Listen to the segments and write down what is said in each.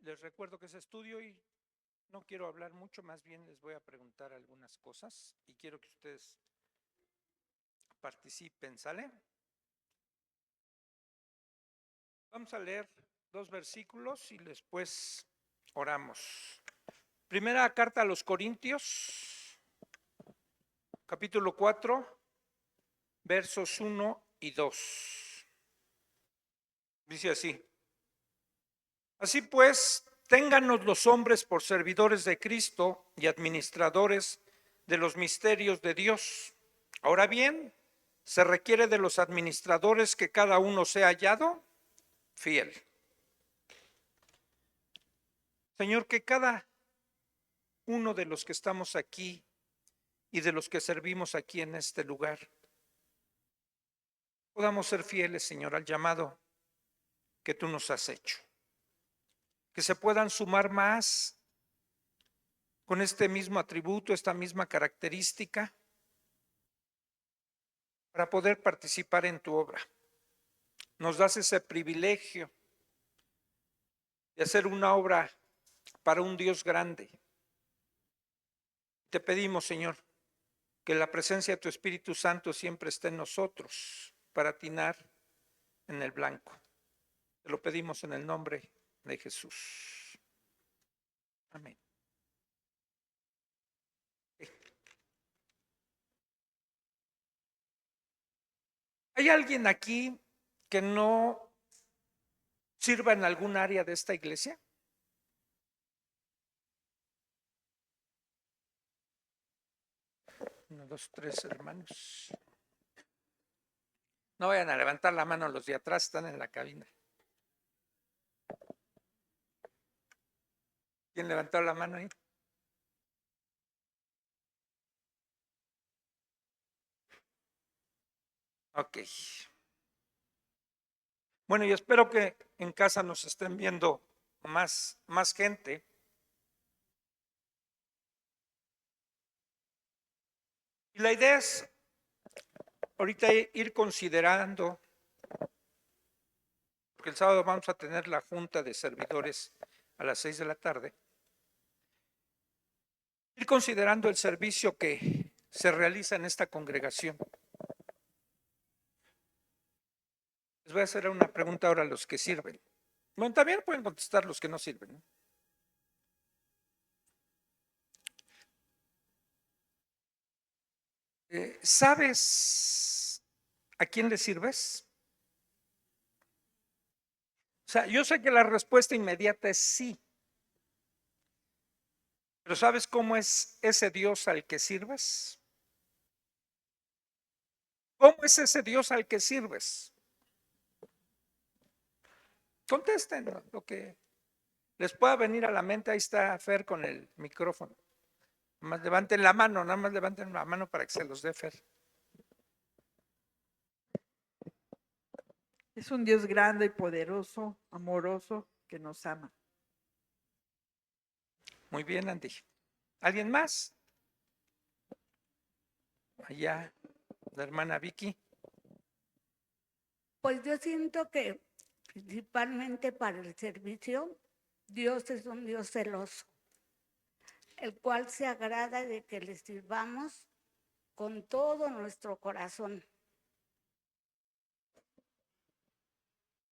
Les recuerdo que es estudio y no quiero hablar mucho, más bien les voy a preguntar algunas cosas y quiero que ustedes participen, ¿sale? Vamos a leer 2 versículos y después oramos. Primera carta a los Corintios, capítulo 4, versos 1 y 2. Dice así: Así pues, téngannos los hombres por servidores de Cristo y administradores de los misterios de Dios. Ahora bien, se requiere de los administradores que cada uno sea hallado fiel. Señor, que cada uno de los que estamos aquí y de los que servimos aquí en este lugar podamos ser fieles, Señor, al llamado que tú nos has hecho. Que se puedan sumar más con este mismo atributo, esta misma característica, para poder participar en tu obra. Nos das ese privilegio de hacer una obra para un Dios grande. Te pedimos, Señor, que la presencia de tu Espíritu Santo siempre esté en nosotros para atinar en el blanco. Te lo pedimos en el nombre de Jesús. Amén. ¿Hay alguien aquí que no sirva en algún área de esta iglesia? Uno, dos, tres hermanos. No vayan a levantar la mano los de atrás, están en la cabina. ¿Quién levantó la mano ahí? Ok. Bueno, y espero que en casa nos estén viendo más gente. Y la idea es ahorita ir considerando, porque el sábado vamos a tener la junta de servidores a las 6 de la tarde, ir considerando el servicio que se realiza en esta congregación. Les voy a hacer una pregunta ahora a los que sirven. Bueno, también pueden contestar los que no sirven, ¿no? ¿Sabes a quién le sirves? O sea, yo sé que la respuesta inmediata es sí, pero ¿sabes cómo es ese Dios al que sirves? ¿Cómo es ese Dios al que sirves? Contesten lo que les pueda venir a la mente. Ahí está Fer con el micrófono. Nada más levanten la mano, nada más levanten la mano para que se los dé Fer. Es un Dios grande y poderoso, amoroso, que nos ama. Muy bien, Andy. ¿Alguien más? Allá, la hermana Vicky. Pues yo siento que principalmente para el servicio, Dios es un Dios celoso, el cual se agrada de que le sirvamos con todo nuestro corazón.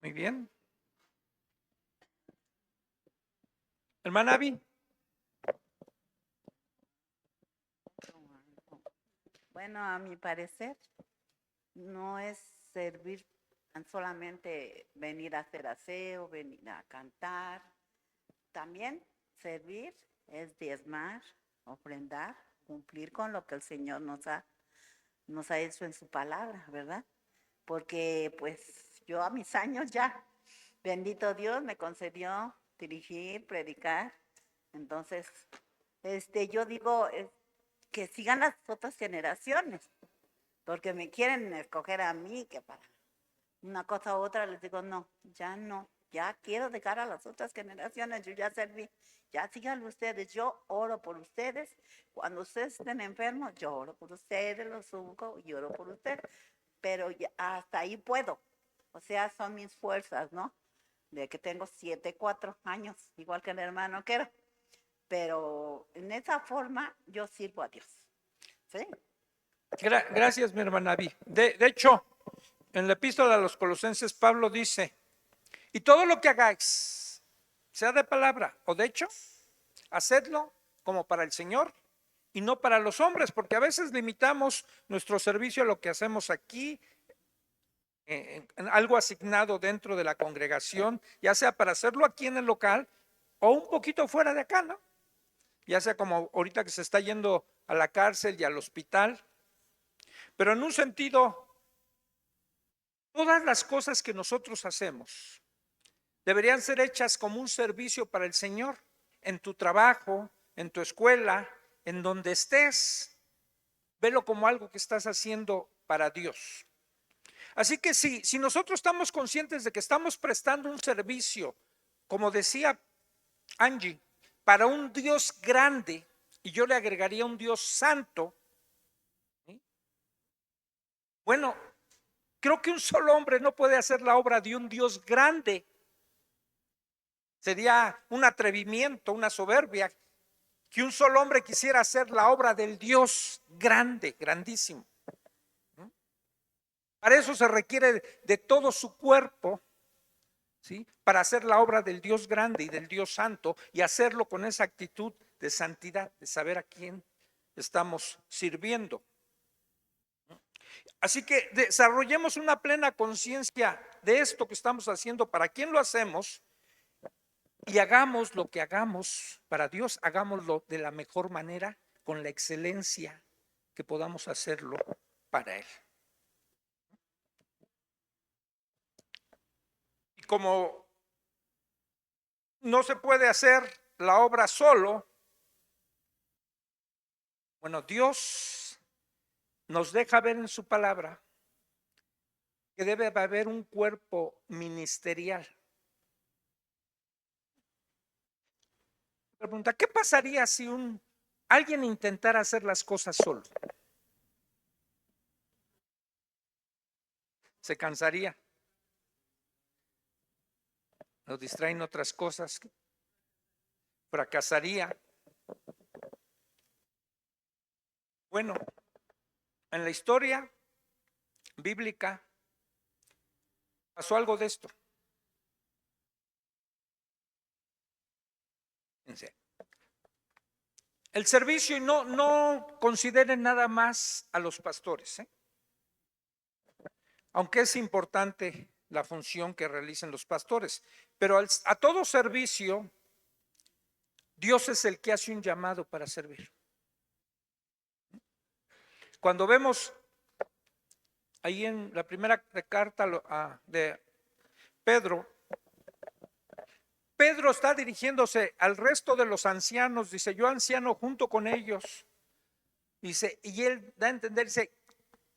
Muy bien. Hermana Vi. Bueno, a mi parecer, no es servir solamente venir a hacer aseo, venir a cantar. También servir es diezmar, ofrendar, cumplir con lo que el Señor nos ha hecho en su palabra, ¿verdad? Porque pues yo a mis años ya, bendito Dios, me concedió dirigir, predicar. Entonces, yo digo que sigan las otras generaciones, porque me quieren escoger a mí, que para una cosa u otra les digo, no, ya quiero dejar a las otras generaciones, yo ya serví, ya síganlo ustedes, yo oro por ustedes, cuando ustedes estén enfermos, yo oro por ustedes, los ungo y oro por ustedes, pero ya hasta ahí puedo, o sea, son mis fuerzas, ¿no? de que tengo 4 años, igual que el hermano que era. Pero en esa forma yo sirvo a Dios. ¿Sí? Gracias, mi hermana Vi. De hecho, en la epístola a los Colosenses, Pablo dice, y todo lo que hagáis, sea de palabra o de hecho, hacedlo como para el Señor y no para los hombres, porque a veces limitamos nuestro servicio a lo que hacemos aquí, en algo asignado dentro de la congregación, ya sea para hacerlo aquí en el local o un poquito fuera de acá, ¿no? Ya sea como ahorita que se está yendo a la cárcel y al hospital, pero en un sentido, todas las cosas que nosotros hacemos deberían ser hechas como un servicio para el Señor, en tu trabajo, en tu escuela, en donde estés. Velo como algo que estás haciendo para Dios. Así que si nosotros estamos conscientes de que estamos prestando un servicio, como decía Angie, para un Dios grande, y yo le agregaría un Dios santo, ¿sí? Bueno, creo que un solo hombre no puede hacer la obra de un Dios grande. Sería un atrevimiento, una soberbia, que un solo hombre quisiera hacer la obra del Dios grande, grandísimo. Para eso se requiere de todo su cuerpo, ¿sí? Para hacer la obra del Dios grande y del Dios santo, y hacerlo con esa actitud de santidad, de saber a quién estamos sirviendo. Así que desarrollemos una plena conciencia de esto que estamos haciendo, para quién lo hacemos, y hagamos lo que hagamos para Dios, hagámoslo de la mejor manera, con la excelencia que podamos hacerlo para Él. Y como no se puede hacer la obra solo, bueno, Dios nos deja ver en su palabra que debe haber un cuerpo ministerial. Pregunta, ¿qué pasaría si alguien intentara hacer las cosas solo? Se cansaría. Lo distraen otras cosas. Fracasaría. Bueno, en la historia bíblica pasó algo de esto. El servicio, y no consideren nada más a los pastores, aunque es importante la función que realicen los pastores, pero a todo servicio Dios es el que hace un llamado para servir. Cuando vemos ahí en la primera carta de Pedro está dirigiéndose al resto de los ancianos, dice, yo anciano junto con ellos, dice, y él da a entender, dice,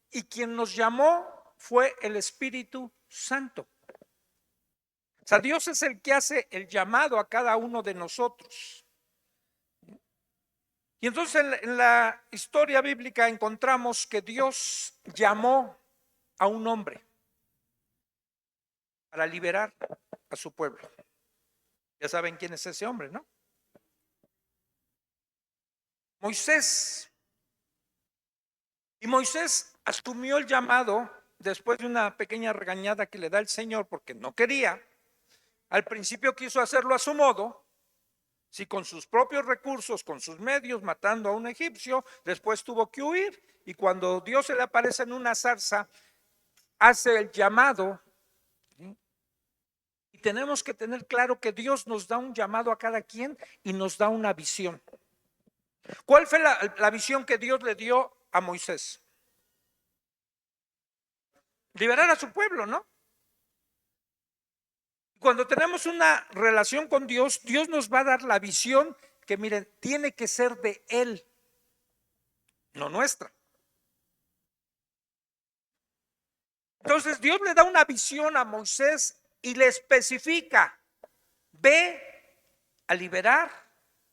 y quien nos llamó fue el Espíritu Santo. O sea, Dios es el que hace el llamado a cada uno de nosotros. Y entonces en la historia bíblica encontramos que Dios llamó a un hombre para liberar a su pueblo. Ya saben quién es ese hombre, ¿no? Moisés. Y Moisés asumió el llamado después de una pequeña regañada que le da el Señor porque no quería. Al principio quiso hacerlo a su modo, sí, con sus propios recursos, con sus medios, matando a un egipcio. Después tuvo que huir, y cuando Dios se le aparece en una zarza, hace el llamado. ¿Sí? Y tenemos que tener claro que Dios nos da un llamado a cada quien y nos da una visión. ¿Cuál fue la visión que Dios le dio a Moisés? Liberar a su pueblo, ¿no? Cuando tenemos una relación con Dios, Dios nos va a dar la visión que, miren, tiene que ser de Él, no nuestra. Entonces Dios le da una visión a Moisés y le especifica: ve a liberar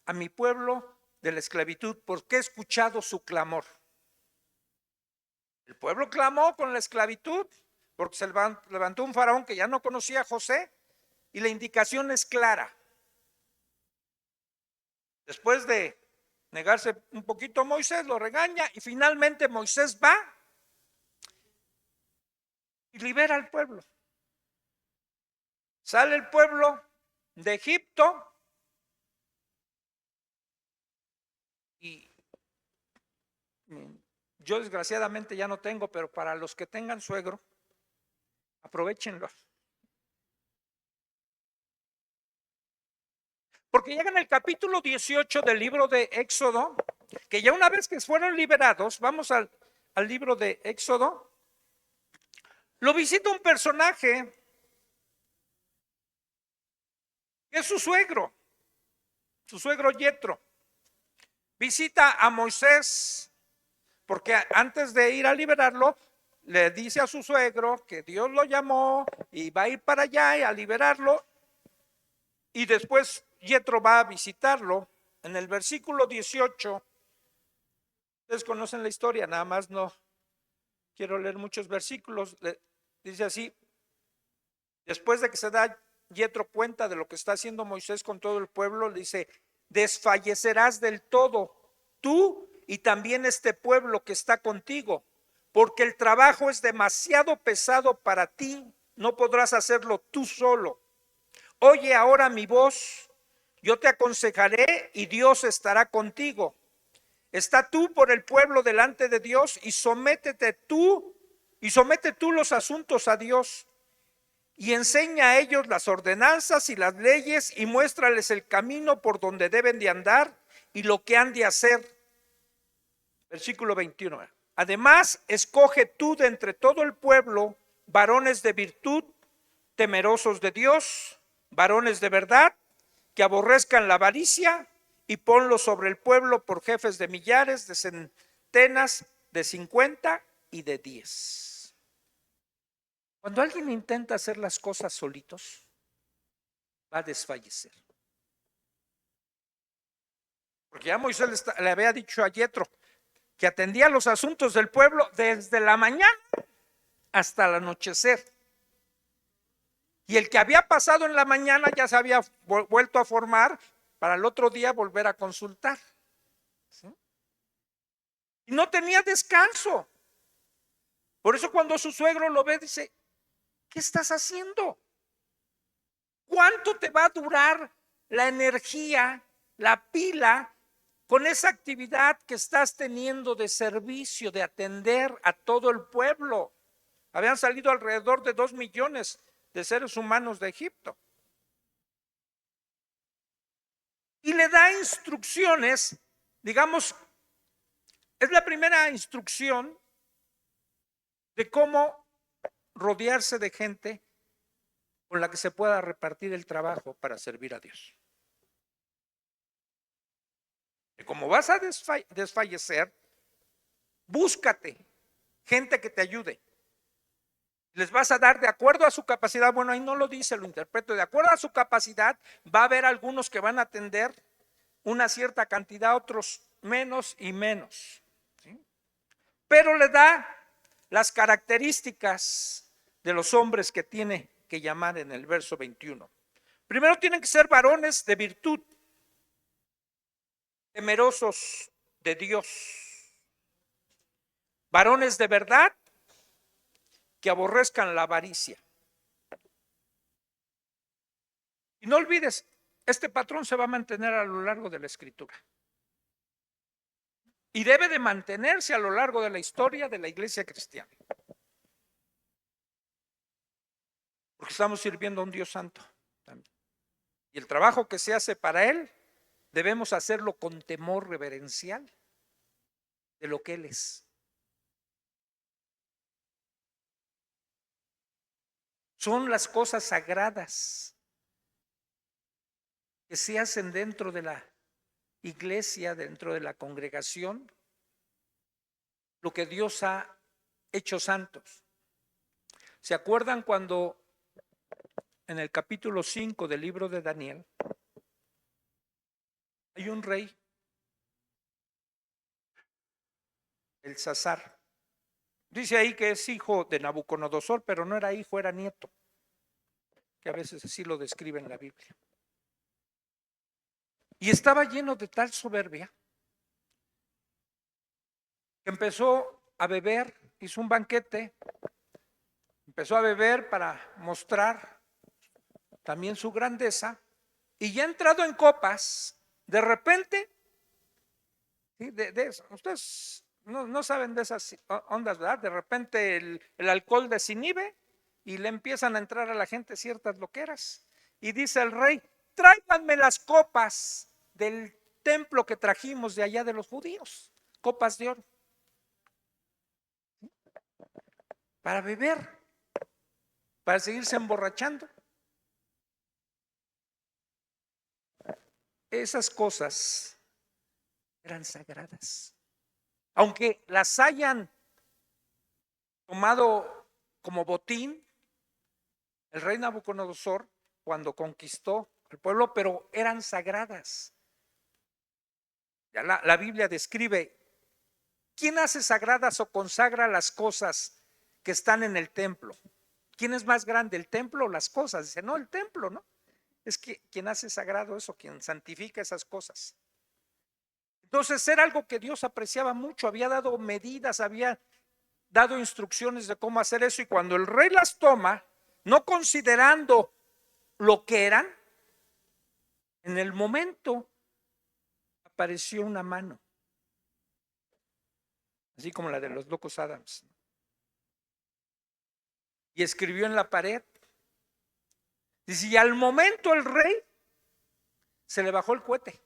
a mi pueblo de la esclavitud, porque he escuchado su clamor. El pueblo clamó con la esclavitud porque se levantó un faraón que ya no conocía a José, y la indicación es clara. Después de negarse un poquito, Moisés lo regaña y finalmente Moisés va y libera al pueblo. Sale el pueblo de Egipto y yo desgraciadamente ya no tengo, pero para los que tengan suegro, aprovéchenlo. Porque llega en el capítulo 18 del libro de Éxodo, que ya una vez que fueron liberados, vamos al libro de Éxodo, lo visita un personaje que es su suegro Yetro. Visita a Moisés, porque antes de ir a liberarlo, le dice a su suegro que Dios lo llamó y va a ir para allá y a liberarlo. Y después Yetro va a visitarlo. En el versículo 18, ustedes conocen la historia, nada más no quiero leer muchos versículos. Dice así: después de que se da Yetro cuenta de lo que está haciendo Moisés con todo el pueblo, le dice: desfallecerás del todo, tú y también este pueblo que está contigo, porque el trabajo es demasiado pesado para ti, no podrás hacerlo tú solo. Oye ahora mi voz, yo te aconsejaré y Dios estará contigo. Está tú por el pueblo delante de Dios y somete tú los asuntos a Dios. Y enseña a ellos las ordenanzas y las leyes y muéstrales el camino por donde deben de andar y lo que han de hacer. Versículo 21. Además, escoge tú de entre todo el pueblo varones de virtud, temerosos de Dios, varones de verdad, que aborrezcan la avaricia, y ponlos sobre el pueblo por jefes de millares, de centenas, de 50 y de 10. Cuando alguien intenta hacer las cosas solitos, va a desfallecer. Porque ya Moisés le había dicho a Yetro que atendía los asuntos del pueblo desde la mañana hasta el anochecer. Y el que había pasado en la mañana ya se había vuelto a formar para el otro día volver a consultar. ¿Sí? Y no tenía descanso. Por eso cuando su suegro lo ve, dice: ¿qué estás haciendo? ¿Cuánto te va a durar la energía, la pila, con esa actividad que estás teniendo de servicio, de atender a todo el pueblo? Habían salido alrededor de 2 millones de seres humanos de Egipto. Y le da instrucciones, digamos, es la primera instrucción de cómo rodearse de gente con la que se pueda repartir el trabajo para servir a Dios. Y como vas a desfallecer, búscate gente que te ayude. Les vas a dar de acuerdo a su capacidad. Bueno, ahí no lo dice, lo interpreto. De acuerdo a su capacidad, va a haber algunos que van a atender una cierta cantidad, otros menos y menos. ¿Sí? Pero le da las características de los hombres que tiene que llamar en el verso 21. Primero tienen que ser varones de virtud, temerosos de Dios, varones de verdad, que aborrezcan la avaricia. Y no olvides, este patrón se va a mantener a lo largo de la Escritura. Y debe de mantenerse a lo largo de la historia de la iglesia cristiana. Porque estamos sirviendo a un Dios santo también. Y el trabajo que se hace para Él, debemos hacerlo con temor reverencial de lo que Él es. Son las cosas sagradas que se hacen dentro de la iglesia, dentro de la congregación, lo que Dios ha hecho santos. ¿Se acuerdan cuando en el capítulo 5 del libro de Daniel hay un rey, Belsasar? Dice ahí que es hijo de Nabucodonosor, pero no era hijo, era nieto. que a veces así lo describe en la Biblia. Y estaba lleno de tal soberbia que empezó a beber, hizo un banquete, empezó a beber para mostrar también su grandeza, y ya entrado en copas, de repente, ¿sí? Ustedes no saben de esas ondas, ¿verdad? De repente el alcohol desinhibe y le empiezan a entrar a la gente ciertas loqueras. Y dice el rey: tráiganme las copas del templo que trajimos de allá de los judíos, copas de oro, para beber, para seguirse emborrachando. Esas cosas eran sagradas. Aunque las hayan tomado como botín el rey Nabucodonosor cuando conquistó el pueblo, pero eran sagradas. Ya la Biblia describe: ¿quién hace sagradas o consagra las cosas que están en el templo? ¿Quién es más grande, el templo o las cosas? Dice, no, el templo, ¿no? Es que quien hace sagrado eso, quien santifica esas cosas. Entonces era algo que Dios apreciaba mucho, había dado medidas, había dado instrucciones de cómo hacer eso, y cuando el rey las toma, no considerando lo que eran, en el momento apareció una mano, así como la de los locos Adams, y escribió en la pared. Dice, y al momento el rey se le bajó el cohete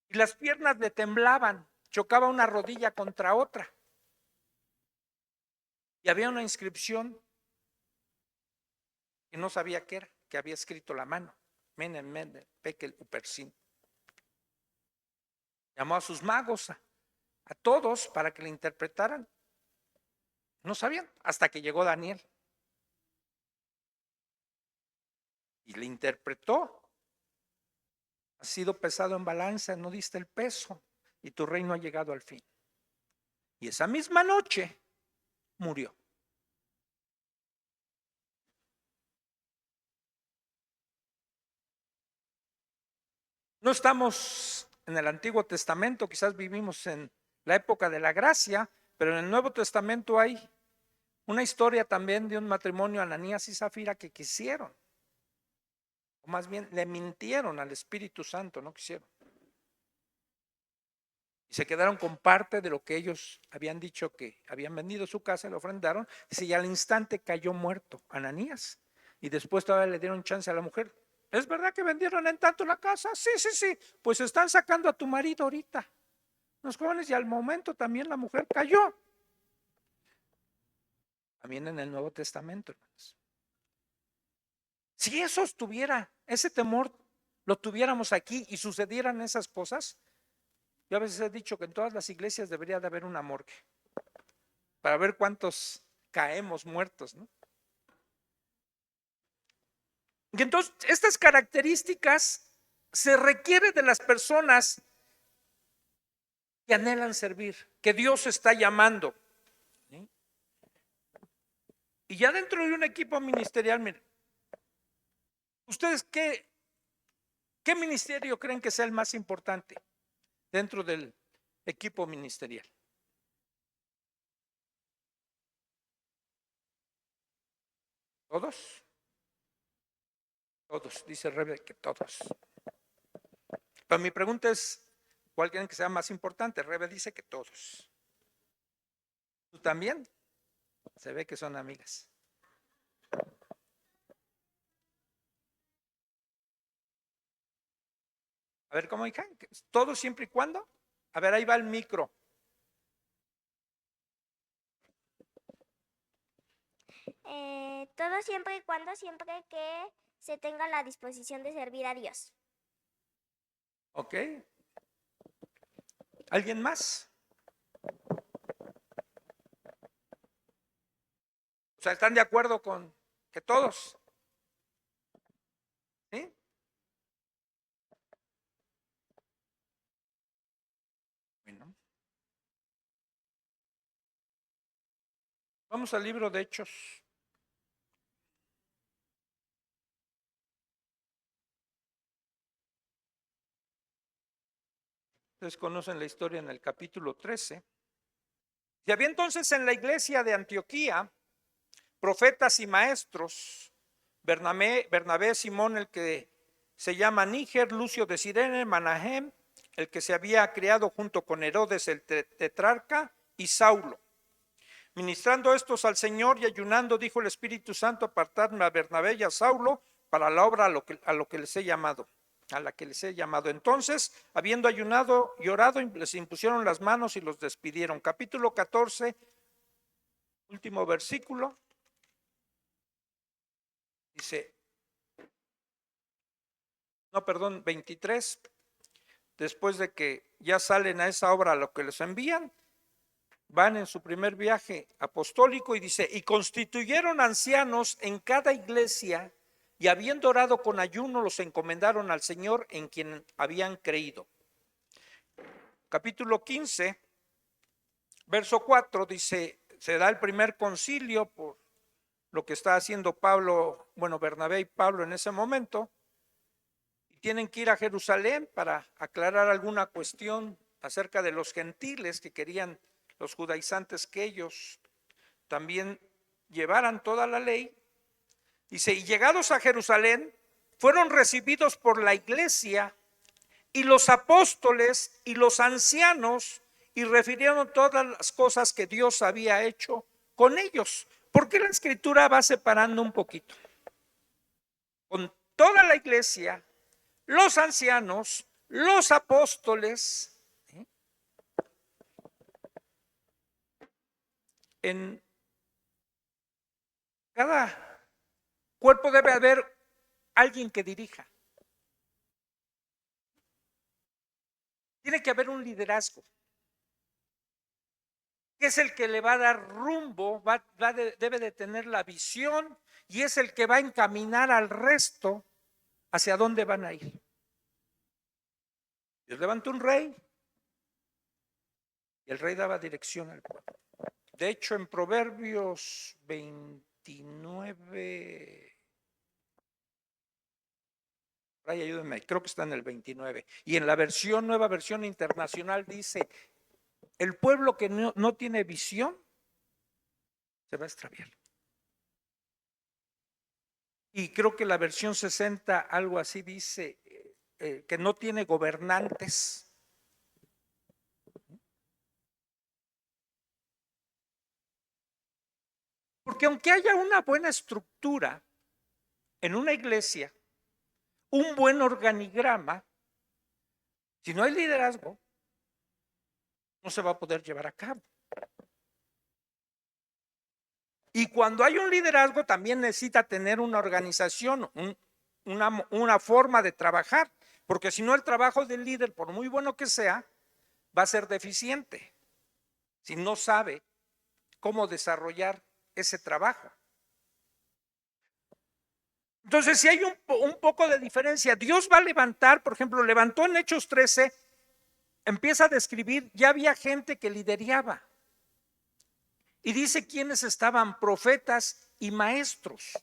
y las piernas le temblaban, chocaba una rodilla contra otra, y había una inscripción que no sabía qué era, que había escrito la mano: Menen, Menen, Pekel, Upersin. Llamó a sus magos, a todos, para que le interpretaran. No sabían, hasta que llegó Daniel y le interpretó. Has sido pesado en balanza, no diste el peso, y tu reino ha llegado al fin. Y esa misma noche murió. No estamos en el Antiguo Testamento, quizás vivimos en la época de la gracia, pero en el Nuevo Testamento hay una historia también de un matrimonio, Ananías y Zafira, que quisieron, o más bien le mintieron al Espíritu Santo, no quisieron. Y se quedaron con parte de lo que ellos habían dicho, que habían vendido su casa, le ofrendaron. Y al instante cayó muerto Ananías. Y después todavía le dieron chance a la mujer. ¿Es verdad que vendieron en tanto la casa? Sí, sí, sí. Pues están sacando a tu marido ahorita, los jóvenes, y al momento también la mujer cayó. También en el Nuevo Testamento, hermanos. Si eso estuviera, ese temor lo tuviéramos aquí y sucedieran esas cosas, yo a veces he dicho que en todas las iglesias debería de haber una morgue para ver cuántos caemos muertos, ¿no? Y entonces estas características se requieren de las personas que anhelan servir, que Dios está llamando, ¿sí? Y ya dentro de un equipo ministerial, miren, ¿ustedes qué ministerio creen que sea el más importante dentro del equipo ministerial? ¿Todos? Todos, dice Rebe que todos. Pero mi pregunta es, ¿cuál creen que sea más importante? Rebe dice que todos. ¿Tú también? Se ve que son amigas. A ver, ¿cómo hija? ¿Todo siempre y cuando? A ver, ahí va el micro. Todo siempre y cuando, siempre que se tenga la disposición de servir a Dios. ¿Ok? ¿Alguien más? O sea, ¿están de acuerdo con que todos? ¿Sí? Bueno. Vamos al libro de Hechos. Ustedes conocen la historia en el capítulo 13. Y había entonces en la iglesia de Antioquía profetas y maestros, Bernabé, Simón, el que se llama Níger, Lucio de Cirene, Manahem, el que se había criado junto con Herodes el tetrarca, y Saulo. Ministrando estos al Señor y ayunando, dijo el Espíritu Santo: apartadme a Bernabé y a Saulo para la obra a lo que les he llamado, a la que les he llamado. Entonces, habiendo ayunado y orado, les impusieron las manos y los despidieron. Capítulo 14, último versículo. Dice, 23. Después de que ya salen a esa obra a lo que les envían, van en su primer viaje apostólico y dice, y constituyeron ancianos en cada iglesia, y habiendo orado con ayuno, los encomendaron al Señor en quien habían creído. Capítulo 15, verso 4, dice, se da el primer concilio por lo que está haciendo Bernabé y Pablo en ese momento, y tienen que ir a Jerusalén para aclarar alguna cuestión acerca de los gentiles que querían los judaizantes que ellos también llevaran toda la ley. Dice, y llegados a Jerusalén, fueron recibidos por la iglesia y los apóstoles y los ancianos, y refirieron todas las cosas que Dios había hecho con ellos. ¿Por qué la escritura va separando un poquito? Con toda la iglesia, los ancianos, los apóstoles. En cada cuerpo debe haber alguien que dirija. Tiene que haber un liderazgo, que es el que le va a dar rumbo, debe de tener la visión, y es el que va a encaminar al resto hacia dónde van a ir. Dios levantó un rey y el rey daba dirección al pueblo. De hecho, en Proverbios 29, ay, ayúdenme, creo que está en el 29, y en la nueva versión internacional dice, el pueblo que no tiene visión se va a extraviar. Y creo que la versión 60, algo así dice, que no tiene gobernantes. Porque aunque haya una buena estructura en una iglesia, un buen organigrama, si no hay liderazgo, no se va a poder llevar a cabo. Y cuando hay un liderazgo, también necesita tener una organización, una forma de trabajar, porque si no, el trabajo del líder, por muy bueno que sea, va a ser deficiente si no sabe cómo desarrollar ese trabajo. Entonces, si hay un poco de diferencia, Dios va a levantar, por ejemplo, levantó en Hechos 13, empieza a describir, ya había gente que lideraba. Y dice quiénes estaban, profetas y maestros.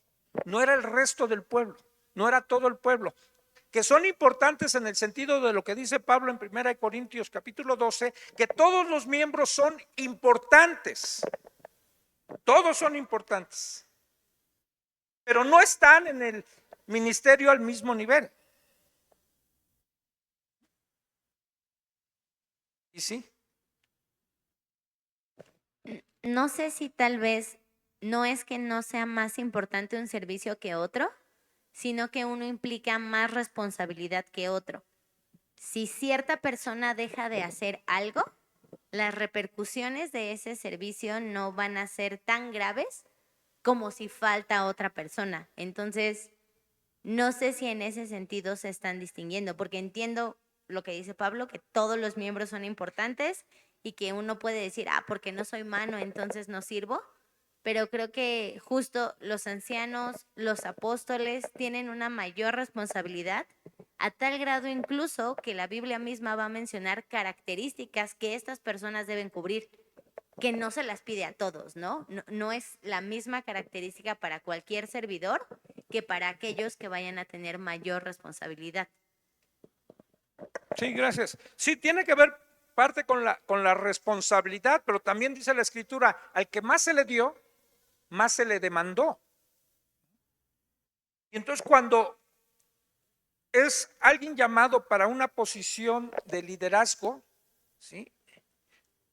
No era el resto del pueblo, no era todo el pueblo, que son importantes en el sentido de lo que dice Pablo en 1 Corintios capítulo 12, que todos los miembros son importantes. Todos son importantes, pero no están en el ministerio al mismo nivel. ¿Y sí? No sé si tal vez no es que no sea más importante un servicio que otro, sino que uno implica más responsabilidad que otro. Si cierta persona deja de hacer algo, las repercusiones de ese servicio no van a ser tan graves como si falta otra persona. Entonces, no sé si en ese sentido se están distinguiendo, porque entiendo lo que dice Pablo, que todos los miembros son importantes y que uno puede decir, porque no soy mano, entonces no sirvo. Pero creo que justo los ancianos, los apóstoles tienen una mayor responsabilidad, a tal grado incluso que la Biblia misma va a mencionar características que estas personas deben cubrir, que no se las pide a todos, ¿no? No es la misma característica para cualquier servidor que para aquellos que vayan a tener mayor responsabilidad. Sí, gracias. Sí, tiene que ver parte con la responsabilidad, pero también dice la Escritura, al que más se le dio, más se le demandó. Y entonces cuando es alguien llamado para una posición de liderazgo, ¿sí?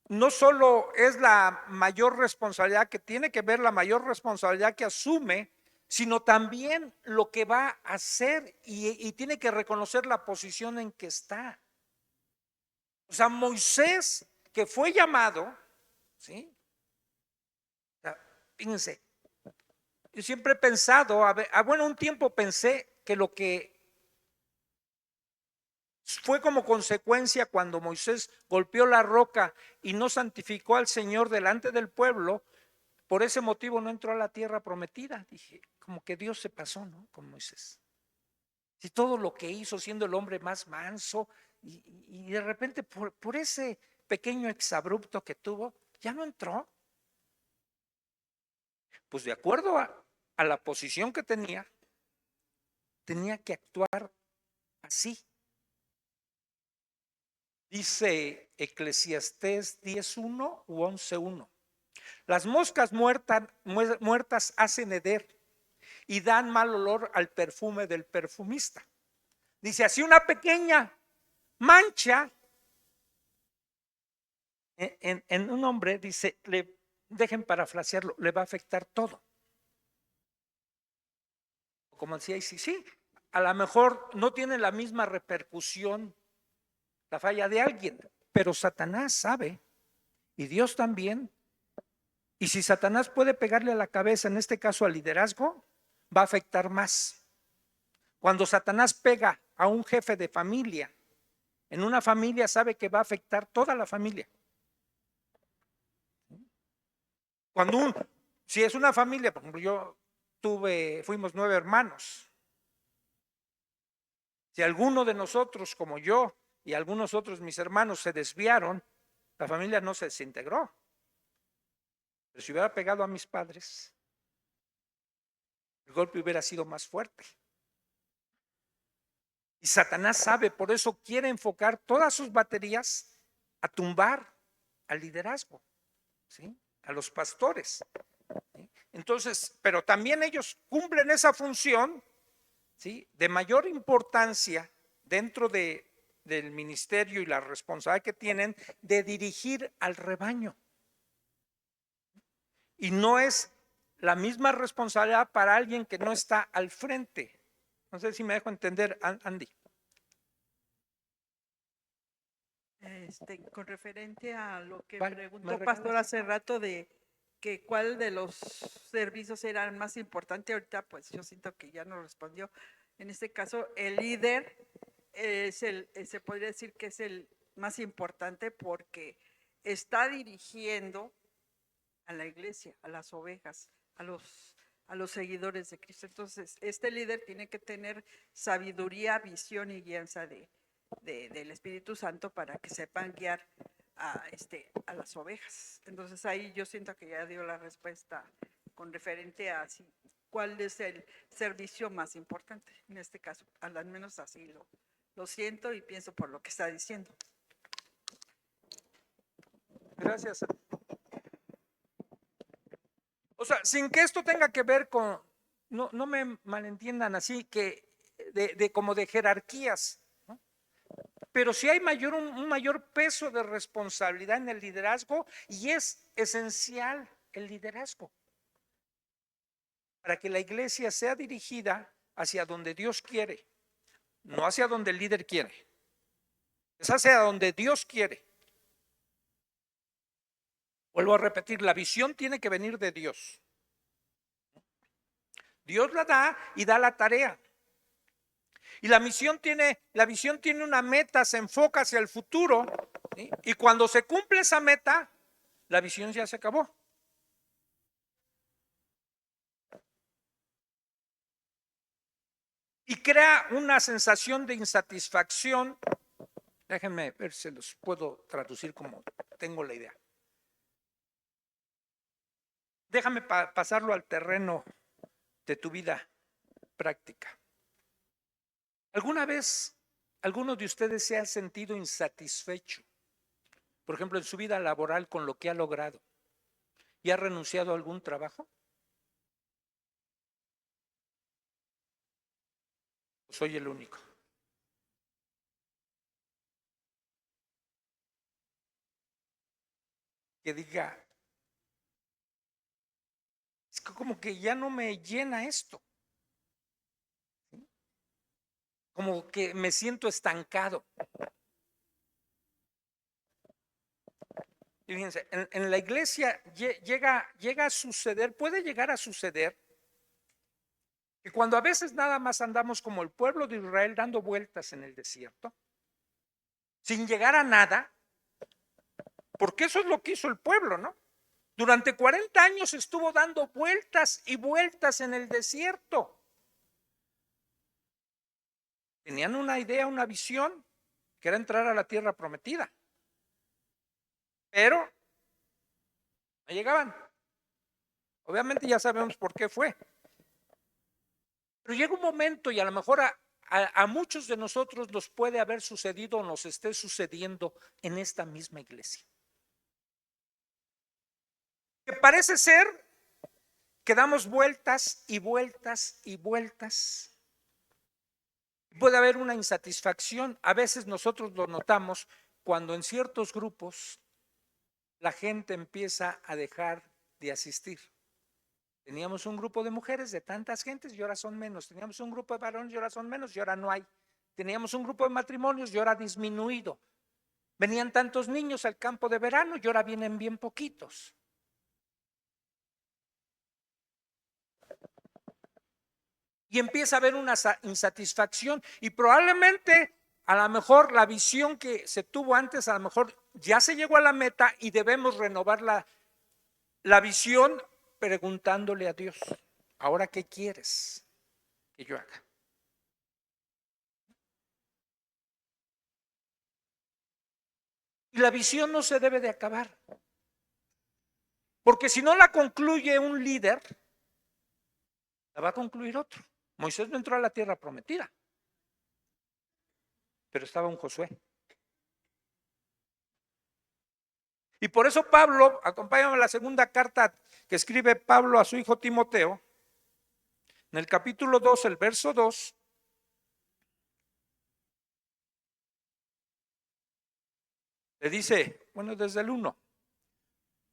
No solo es la mayor responsabilidad que tiene que ver, la mayor responsabilidad que asume, sino también lo que va a hacer y tiene que reconocer la posición en que está. O sea, Moisés, que fue llamado, ¿sí? O sea, fíjense, yo siempre he pensado, bueno, un tiempo pensé que lo que fue como consecuencia cuando Moisés golpeó la roca y no santificó al Señor delante del pueblo, por ese motivo no entró a la tierra prometida. Dije, como que Dios se pasó, ¿no? Con Moisés. Si todo lo que hizo siendo el hombre más manso y de repente por ese pequeño exabrupto que tuvo, ya no entró. Pues de acuerdo a la posición que tenía que actuar así. Dice Eclesiastés 10:1 u 11:1. Las moscas muertas hacen heder y dan mal olor al perfume del perfumista. Dice, así una pequeña mancha en un hombre, dice, dejen parafrasearlo, le va a afectar todo. Como decía, sí, a lo mejor no tiene la misma repercusión la falla de alguien, pero Satanás sabe, y Dios también. Y si Satanás puede pegarle a la cabeza, en este caso al liderazgo, va a afectar más. Cuando Satanás pega a un jefe de familia, en una familia sabe que va a afectar toda la familia. Si es una familia, por ejemplo, fuimos 9 hermanos. Si alguno de nosotros, como yo y algunos otros mis hermanos, se desviaron, la familia no se desintegró. Pero si hubiera pegado a mis padres, el golpe hubiera sido más fuerte. Y Satanás sabe, por eso quiere enfocar todas sus baterías a tumbar al liderazgo, ¿sí? A los pastores, ¿sí? Entonces, pero también ellos cumplen esa función, ¿sí? De mayor importancia dentro del ministerio y la responsabilidad que tienen de dirigir al rebaño. Y no es la misma responsabilidad para alguien que no está al frente. No sé si me dejo entender, Andy. Con referente a lo que ¿Cuál? preguntó ¿Me Pastor regalas? hace rato de que cuál de los servicios era el más importante, ahorita pues yo siento que ya no respondió. En este caso, el líder se podría decir que es el más importante porque está dirigiendo a la iglesia, a las ovejas, a los seguidores de Cristo. Entonces, este líder tiene que tener sabiduría, visión y guianza del Espíritu Santo para que sepan guiar a las ovejas. Entonces, ahí yo siento que ya dio la respuesta con referente a cuál es el servicio más importante. En este caso, al menos así lo siento y pienso por lo que está diciendo. Gracias. O sea, sin que esto tenga que ver con, no me malentiendan así, que como de jerarquías, ¿no? Pero sí hay un mayor peso de responsabilidad en el liderazgo y es esencial el liderazgo para que la iglesia sea dirigida hacia donde Dios quiere, no hacia donde el líder quiere, es hacia donde Dios quiere. Vuelvo a repetir, la visión tiene que venir de Dios. Dios la da y da la tarea. Y la visión tiene una meta, se enfoca hacia el futuro, ¿sí? Y cuando se cumple esa meta, la visión ya se acabó. Y crea una sensación de insatisfacción. Déjenme ver si los puedo traducir como tengo la idea. Déjame pasarlo al terreno de tu vida práctica. ¿Alguna vez ¿Alguno de ustedes se ha sentido insatisfecho, por ejemplo, en su vida laboral con lo que ha logrado y ha renunciado a algún trabajo? Soy el único. Que diga, es que como que ya no me llena esto. ¿Sí? Como que me siento estancado. Y fíjense, en la iglesia llega a suceder, puede llegar a suceder, que cuando a veces nada más andamos como el pueblo de Israel dando vueltas en el desierto, sin llegar a nada, porque eso es lo que hizo el pueblo, ¿no? Durante 40 años estuvo dando vueltas y vueltas en el desierto. Tenían una idea, una visión, que era entrar a la tierra prometida. Pero no llegaban. Obviamente ya sabemos por qué fue. Pero llega un momento, y a lo mejor a muchos de nosotros nos puede haber sucedido o nos esté sucediendo en esta misma iglesia, que parece ser que damos vueltas y vueltas y vueltas. Puede haber una insatisfacción. A veces nosotros lo notamos cuando en ciertos grupos la gente empieza a dejar de asistir. Teníamos un grupo de mujeres de tantas gentes y ahora son menos. Teníamos un grupo de varones y ahora son menos y ahora no hay. Teníamos un grupo de matrimonios y ahora ha disminuido. Venían tantos niños al campo de verano y ahora vienen bien poquitos. Y empieza a haber una insatisfacción, y probablemente a lo mejor la visión que se tuvo antes, a lo mejor ya se llegó a la meta y debemos renovar la visión preguntándole a Dios, ¿ahora qué quieres que yo haga? Y la visión no se debe de acabar, porque si no la concluye un líder, la va a concluir otro. Moisés no entró a la tierra prometida, pero estaba un Josué. Y por eso Pablo, acompáñame a la segunda carta que escribe Pablo a su hijo Timoteo, en el capítulo 2, el verso 2, le dice, bueno, desde el 1,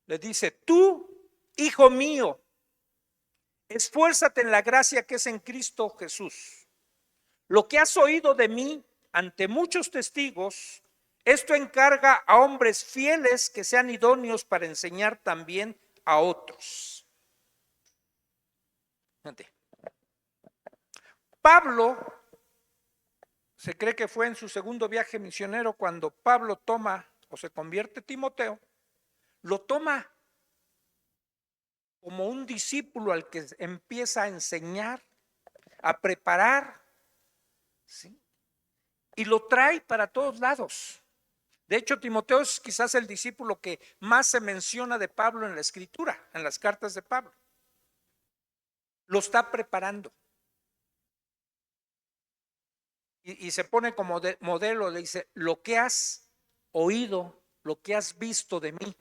le dice, tú, hijo mío, esfuérzate en la gracia que es en Cristo Jesús. Lo que has oído de mí ante muchos testigos, esto encarga a hombres fieles que sean idóneos para enseñar también a otros. Fíjate. Pablo, se cree que fue en su segundo viaje misionero cuando Pablo toma o se convierte Timoteo, lo toma como un discípulo al que empieza a enseñar, a preparar, ¿sí? Y lo trae para todos lados. De hecho, Timoteo es quizás el discípulo que más se menciona de Pablo en la escritura, en las cartas de Pablo. Lo está preparando. Y se pone como modelo, le dice, lo que has oído, lo que has visto de mí.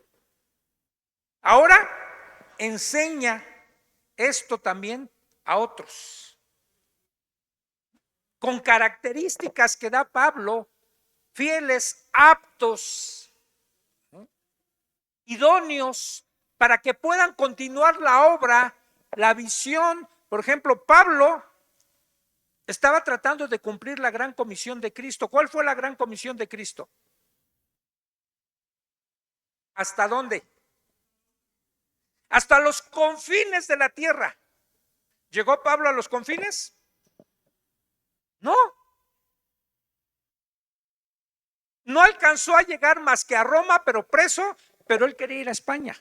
Ahora enseña esto también a otros, con características que da Pablo, fieles, aptos, idóneos, para que puedan continuar la obra, la visión. Por ejemplo, Pablo estaba tratando de cumplir la gran comisión de Cristo. ¿Cuál fue la gran comisión de Cristo? ¿Hasta dónde? Hasta los confines de la tierra. ¿Llegó Pablo a los confines? No. No alcanzó a llegar más que a Roma, pero preso, pero él quería ir a España.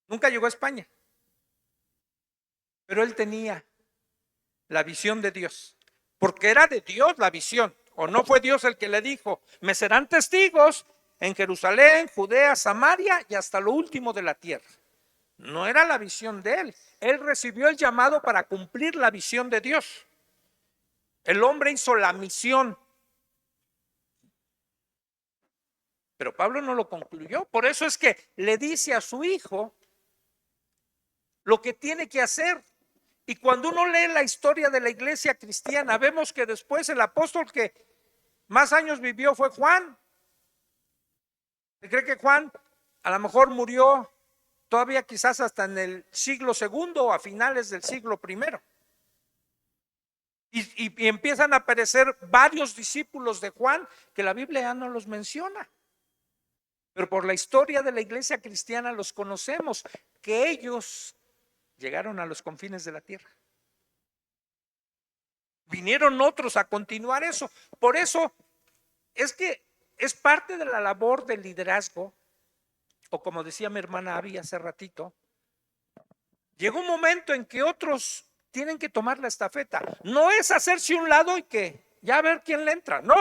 Nunca llegó a España. Pero él tenía la visión de Dios, porque era de Dios la visión, o no fue Dios el que le dijo, me serán testigos en Jerusalén, Judea, Samaria y hasta lo último de la tierra. No era la visión de él. Él recibió el llamado para cumplir la visión de Dios. El hombre hizo la misión. Pero Pablo no lo concluyó. Por eso es que le dice a su hijo lo que tiene que hacer. Y cuando uno lee la historia de la iglesia cristiana, vemos que después el apóstol que más años vivió fue Juan. ¿Se cree que Juan a lo mejor murió todavía quizás hasta en el siglo segundo o a finales del siglo primero? Y empiezan a aparecer varios discípulos de Juan que la Biblia ya no los menciona. Pero por la historia de la iglesia cristiana los conocemos, que ellos llegaron a los confines de la tierra. Vinieron otros a continuar eso. Por eso es que es parte de la labor del liderazgo, o como decía mi hermana Abby hace ratito, llegó un momento en que otros tienen que tomar la estafeta. No es hacerse un lado y que ya a ver quién le entra, no,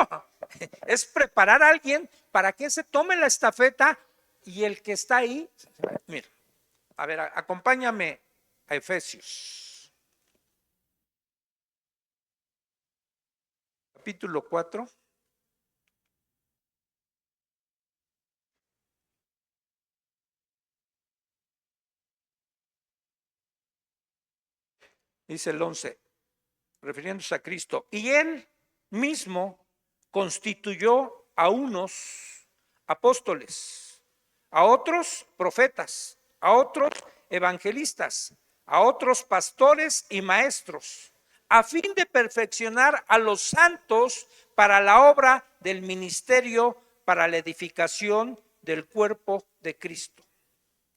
es preparar a alguien para que se tome la estafeta y el que está ahí, mira, a ver, acompáñame a Efesios, capítulo 4. Dice el 11, refiriéndose a Cristo, y él mismo constituyó a unos apóstoles, a otros profetas, a otros evangelistas, a otros pastores y maestros, a fin de perfeccionar a los santos para la obra del ministerio, para la edificación del cuerpo de Cristo.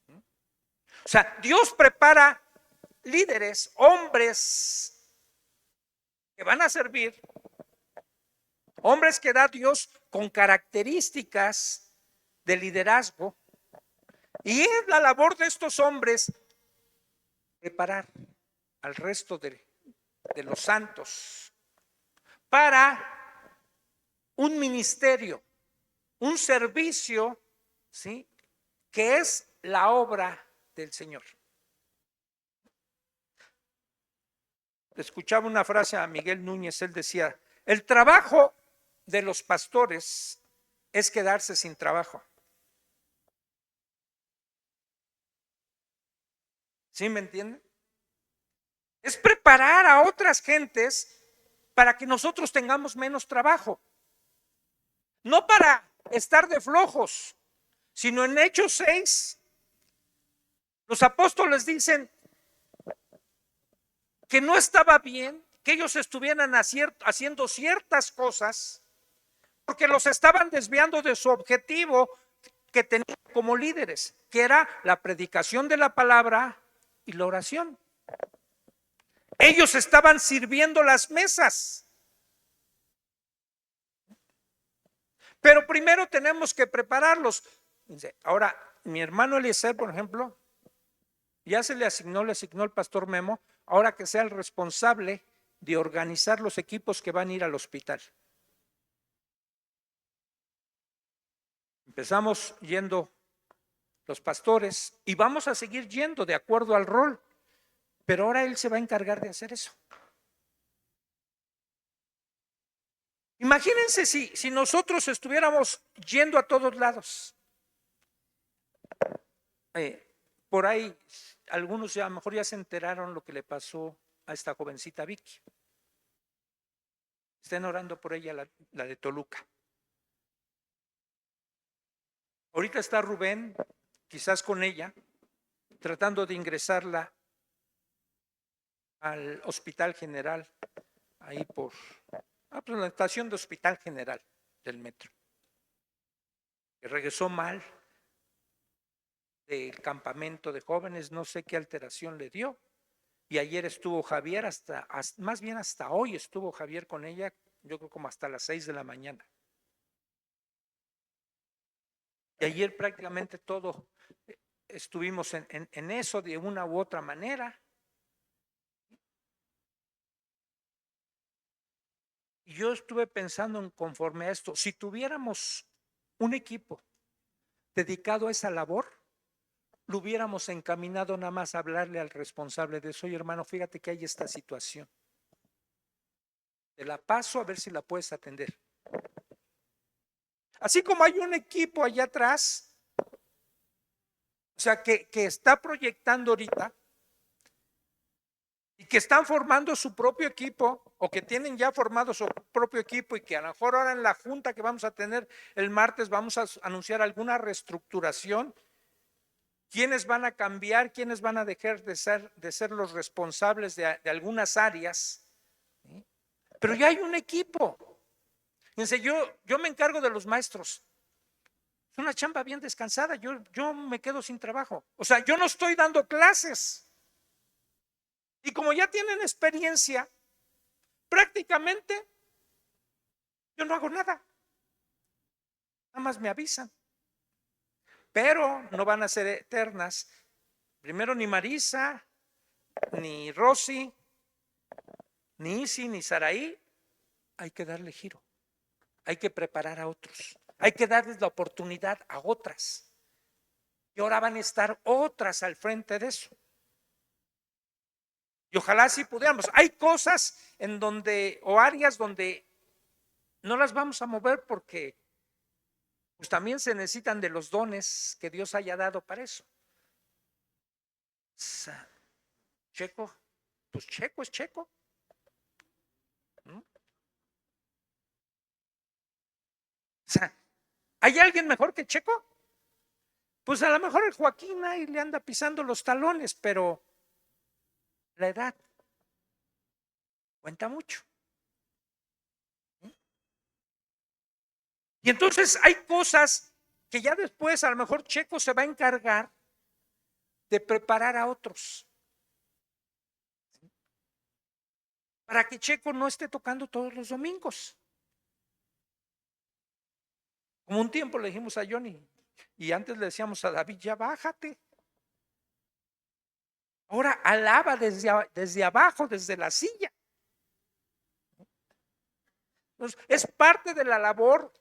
O sea, Dios prepara líderes, hombres que van a servir, hombres que da Dios con características de liderazgo, y es la labor de estos hombres preparar al resto de los santos para un ministerio, un servicio, ¿sí?, que es la obra del Señor. Escuchaba una frase a Miguel Núñez, él decía, el trabajo de los pastores es quedarse sin trabajo. ¿Sí me entienden? Es preparar a otras gentes para que nosotros tengamos menos trabajo. No para estar de flojos, sino en Hechos 6, los apóstoles dicen que no estaba bien que ellos estuvieran haciendo ciertas cosas porque los estaban desviando de su objetivo que tenían como líderes, que era la predicación de la palabra y la oración. Ellos estaban sirviendo las mesas. Pero primero tenemos que prepararlos. Ahora, mi hermano Eliezer, por ejemplo, ya se le asignó el pastor Memo, ahora que sea el responsable de organizar los equipos que van a ir al hospital. Empezamos yendo los pastores y vamos a seguir yendo de acuerdo al rol, pero ahora él se va a encargar de hacer eso. Imagínense si nosotros estuviéramos yendo a todos lados. Por ahí algunos ya a lo mejor ya se enteraron lo que le pasó a esta jovencita Vicky. Estén orando por ella, la de Toluca. Ahorita está Rubén, quizás con ella, tratando de ingresarla al Hospital General, ahí por la estación de Hospital General del metro. Que regresó mal del campamento de jóvenes, no sé qué alteración le dio. Y ayer estuvo Javier más bien hasta hoy estuvo Javier con ella, yo creo como hasta las 6 de la mañana. Y ayer prácticamente todo estuvimos en eso de una u otra manera. Y yo estuve pensando en conforme a esto, si tuviéramos un equipo dedicado a esa labor, lo hubiéramos encaminado nada más a hablarle al responsable de eso. Oye, hermano, fíjate que hay esta situación. Te la paso a ver si la puedes atender. Así como hay un equipo allá atrás, o sea, que está proyectando ahorita y que están formando su propio equipo o que tienen ya formado su propio equipo y que a lo mejor ahora en la junta que vamos a tener el martes vamos a anunciar alguna reestructuración. ¿Quiénes van a cambiar? ¿Quiénes van a dejar de ser los responsables de algunas áreas? ¿Sí? Pero ya hay un equipo. Fíjense, yo me encargo de los maestros. Es una chamba bien descansada. Yo me quedo sin trabajo. O sea, yo no estoy dando clases. Y como ya tienen experiencia, prácticamente yo no hago nada. Nada más me avisan. Pero no van a ser eternas. Primero ni Marisa, ni Rosy, ni Isi, ni Saraí. Hay que darle giro. Hay que preparar a otros. Hay que darles la oportunidad a otras. Y ahora van a estar otras al frente de eso. Y ojalá sí pudiéramos. Hay cosas en donde, o áreas donde no las vamos a mover porque pues también se necesitan de los dones que Dios haya dado para eso. Checo, pues Checo es Checo. ¿No? O sea, ¿hay alguien mejor que Checo? Pues a lo mejor el Joaquín ahí le anda pisando los talones, pero la edad cuenta mucho. Y entonces hay cosas que ya después a lo mejor Checo se va a encargar de preparar a otros. Para que Checo no esté tocando todos los domingos. Como un tiempo le dijimos a Johnny, y antes le decíamos a David, ya bájate. Ahora alaba desde abajo, desde la silla. Entonces, es parte de la labor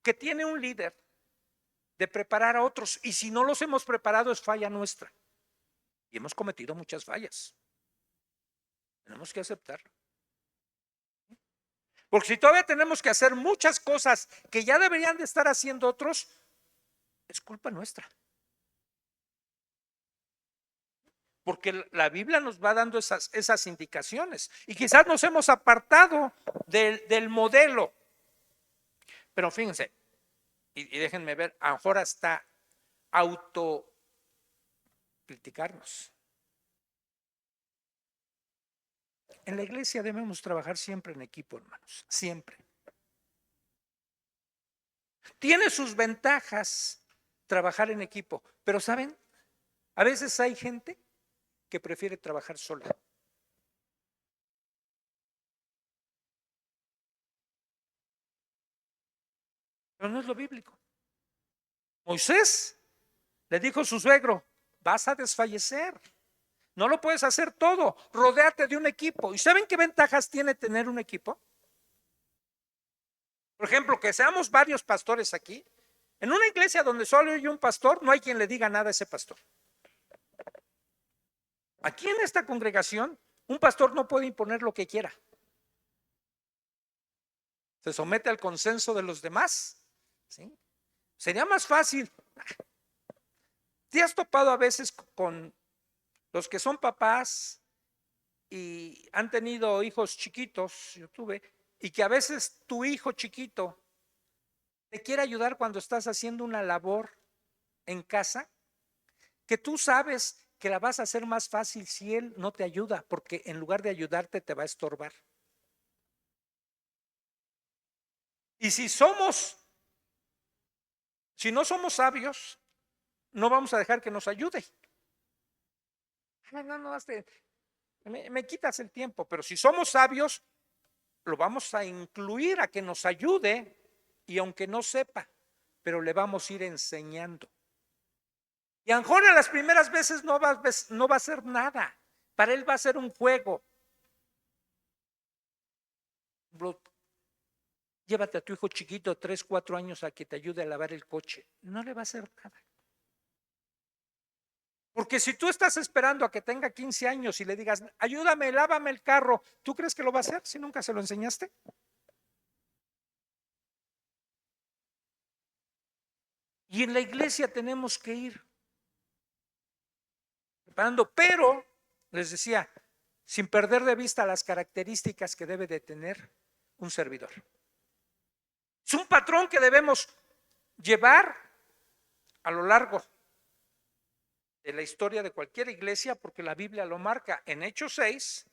que tiene un líder de preparar a otros. Y si no los hemos preparado es falla nuestra. Y hemos cometido muchas fallas. Tenemos que aceptarlo. Porque si todavía tenemos que hacer muchas cosas que ya deberían de estar haciendo otros, es culpa nuestra. Porque la Biblia nos va dando esas indicaciones. Y quizás nos hemos apartado del modelo. Pero fíjense, y déjenme ver, a lo mejor hasta autocriticarnos. En la iglesia debemos trabajar siempre en equipo, hermanos, siempre. Tiene sus ventajas trabajar en equipo, pero ¿saben? A veces hay gente que prefiere trabajar sola. Pero no es lo bíblico. Moisés le dijo a su suegro, vas a desfallecer. No lo puedes hacer todo. Rodéate de un equipo. ¿Y saben qué ventajas tiene tener un equipo? Por ejemplo, que seamos varios pastores aquí. En una iglesia donde solo hay un pastor, no hay quien le diga nada a ese pastor. Aquí en esta congregación, un pastor no puede imponer lo que quiera. Se somete al consenso de los demás. ¿Sí? Sería más fácil. ¿Te has topado a veces con los que son papás y han tenido hijos chiquitos? Yo tuve, y que a veces tu hijo chiquito te quiere ayudar cuando estás haciendo una labor en casa, que tú sabes que la vas a hacer más fácil si él no te ayuda, porque en lugar de ayudarte te va a estorbar. Y si no somos sabios, no vamos a dejar que nos ayude. No, me quitas el tiempo, pero si somos sabios, lo vamos a incluir a que nos ayude, y aunque no sepa, pero le vamos a ir enseñando. Y a lo mejor en las primeras veces no va a hacer nada, para él va a ser un juego. Llévate a tu hijo chiquito 3, 4 años a que te ayude a lavar el coche, no le va a hacer nada. Porque si tú estás esperando a que tenga 15 años y le digas, ayúdame, lávame el carro, ¿tú crees que lo va a hacer si nunca se lo enseñaste? Y en la iglesia tenemos que ir preparando, pero les decía, sin perder de vista las características que debe de tener un servidor. Es un patrón que debemos llevar a lo largo de la historia de cualquier iglesia, porque la Biblia lo marca en Hechos 6,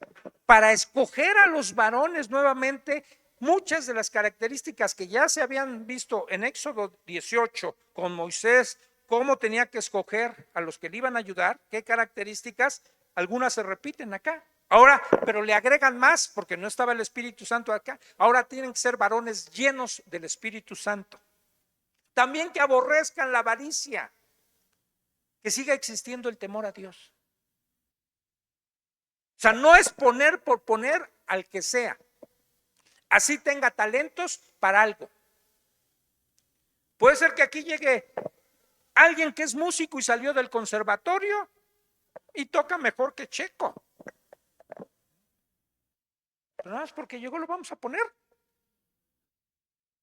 para escoger a los varones nuevamente. Muchas de las características que ya se habían visto en Éxodo 18 con Moisés, cómo tenía que escoger a los que le iban a ayudar, qué características, algunas se repiten acá. Ahora, pero le agregan más porque no estaba el Espíritu Santo acá. Ahora tienen que ser varones llenos del Espíritu Santo. También que aborrezcan la avaricia, que siga existiendo el temor a Dios. O sea, no es poner por poner al que sea. Así tenga talentos para algo. Puede ser que aquí llegue alguien que es músico y salió del conservatorio y toca mejor que Checo. Pero nada más porque llegó lo vamos a poner.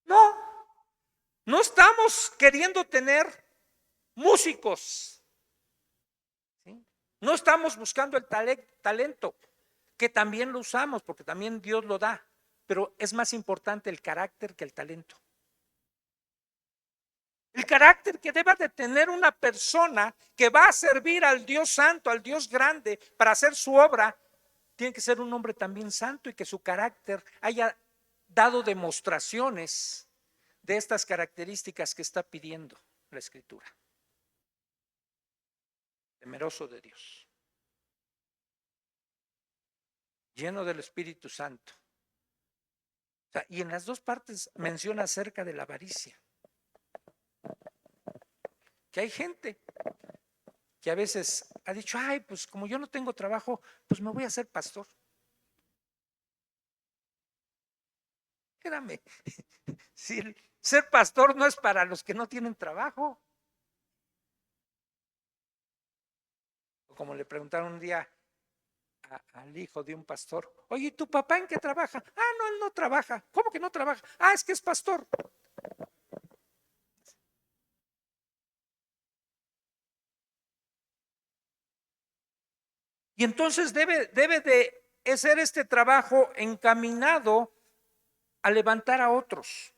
No estamos queriendo tener músicos. ¿Sí? No estamos buscando el talento, que también lo usamos, porque también Dios lo da, pero es más importante el carácter que el talento. El carácter que deba de tener una persona que va a servir al Dios santo, al Dios grande, para hacer su obra, tiene que ser un hombre también santo y que su carácter haya dado demostraciones de estas características que está pidiendo la Escritura. Temeroso de Dios, lleno del Espíritu Santo. O sea, y en las dos partes menciona acerca de la avaricia. Que hay gente que a veces ha dicho, ay, pues como yo no tengo trabajo, pues me voy a hacer pastor. Espérame, si ser pastor no es para los que no tienen trabajo. Como le preguntaron un día al hijo de un pastor, oye, ¿y tu papá en qué trabaja? Ah, no, él no trabaja. ¿Cómo que no trabaja? Ah, es que es pastor. Y entonces debe de ser este trabajo encaminado a levantar a otros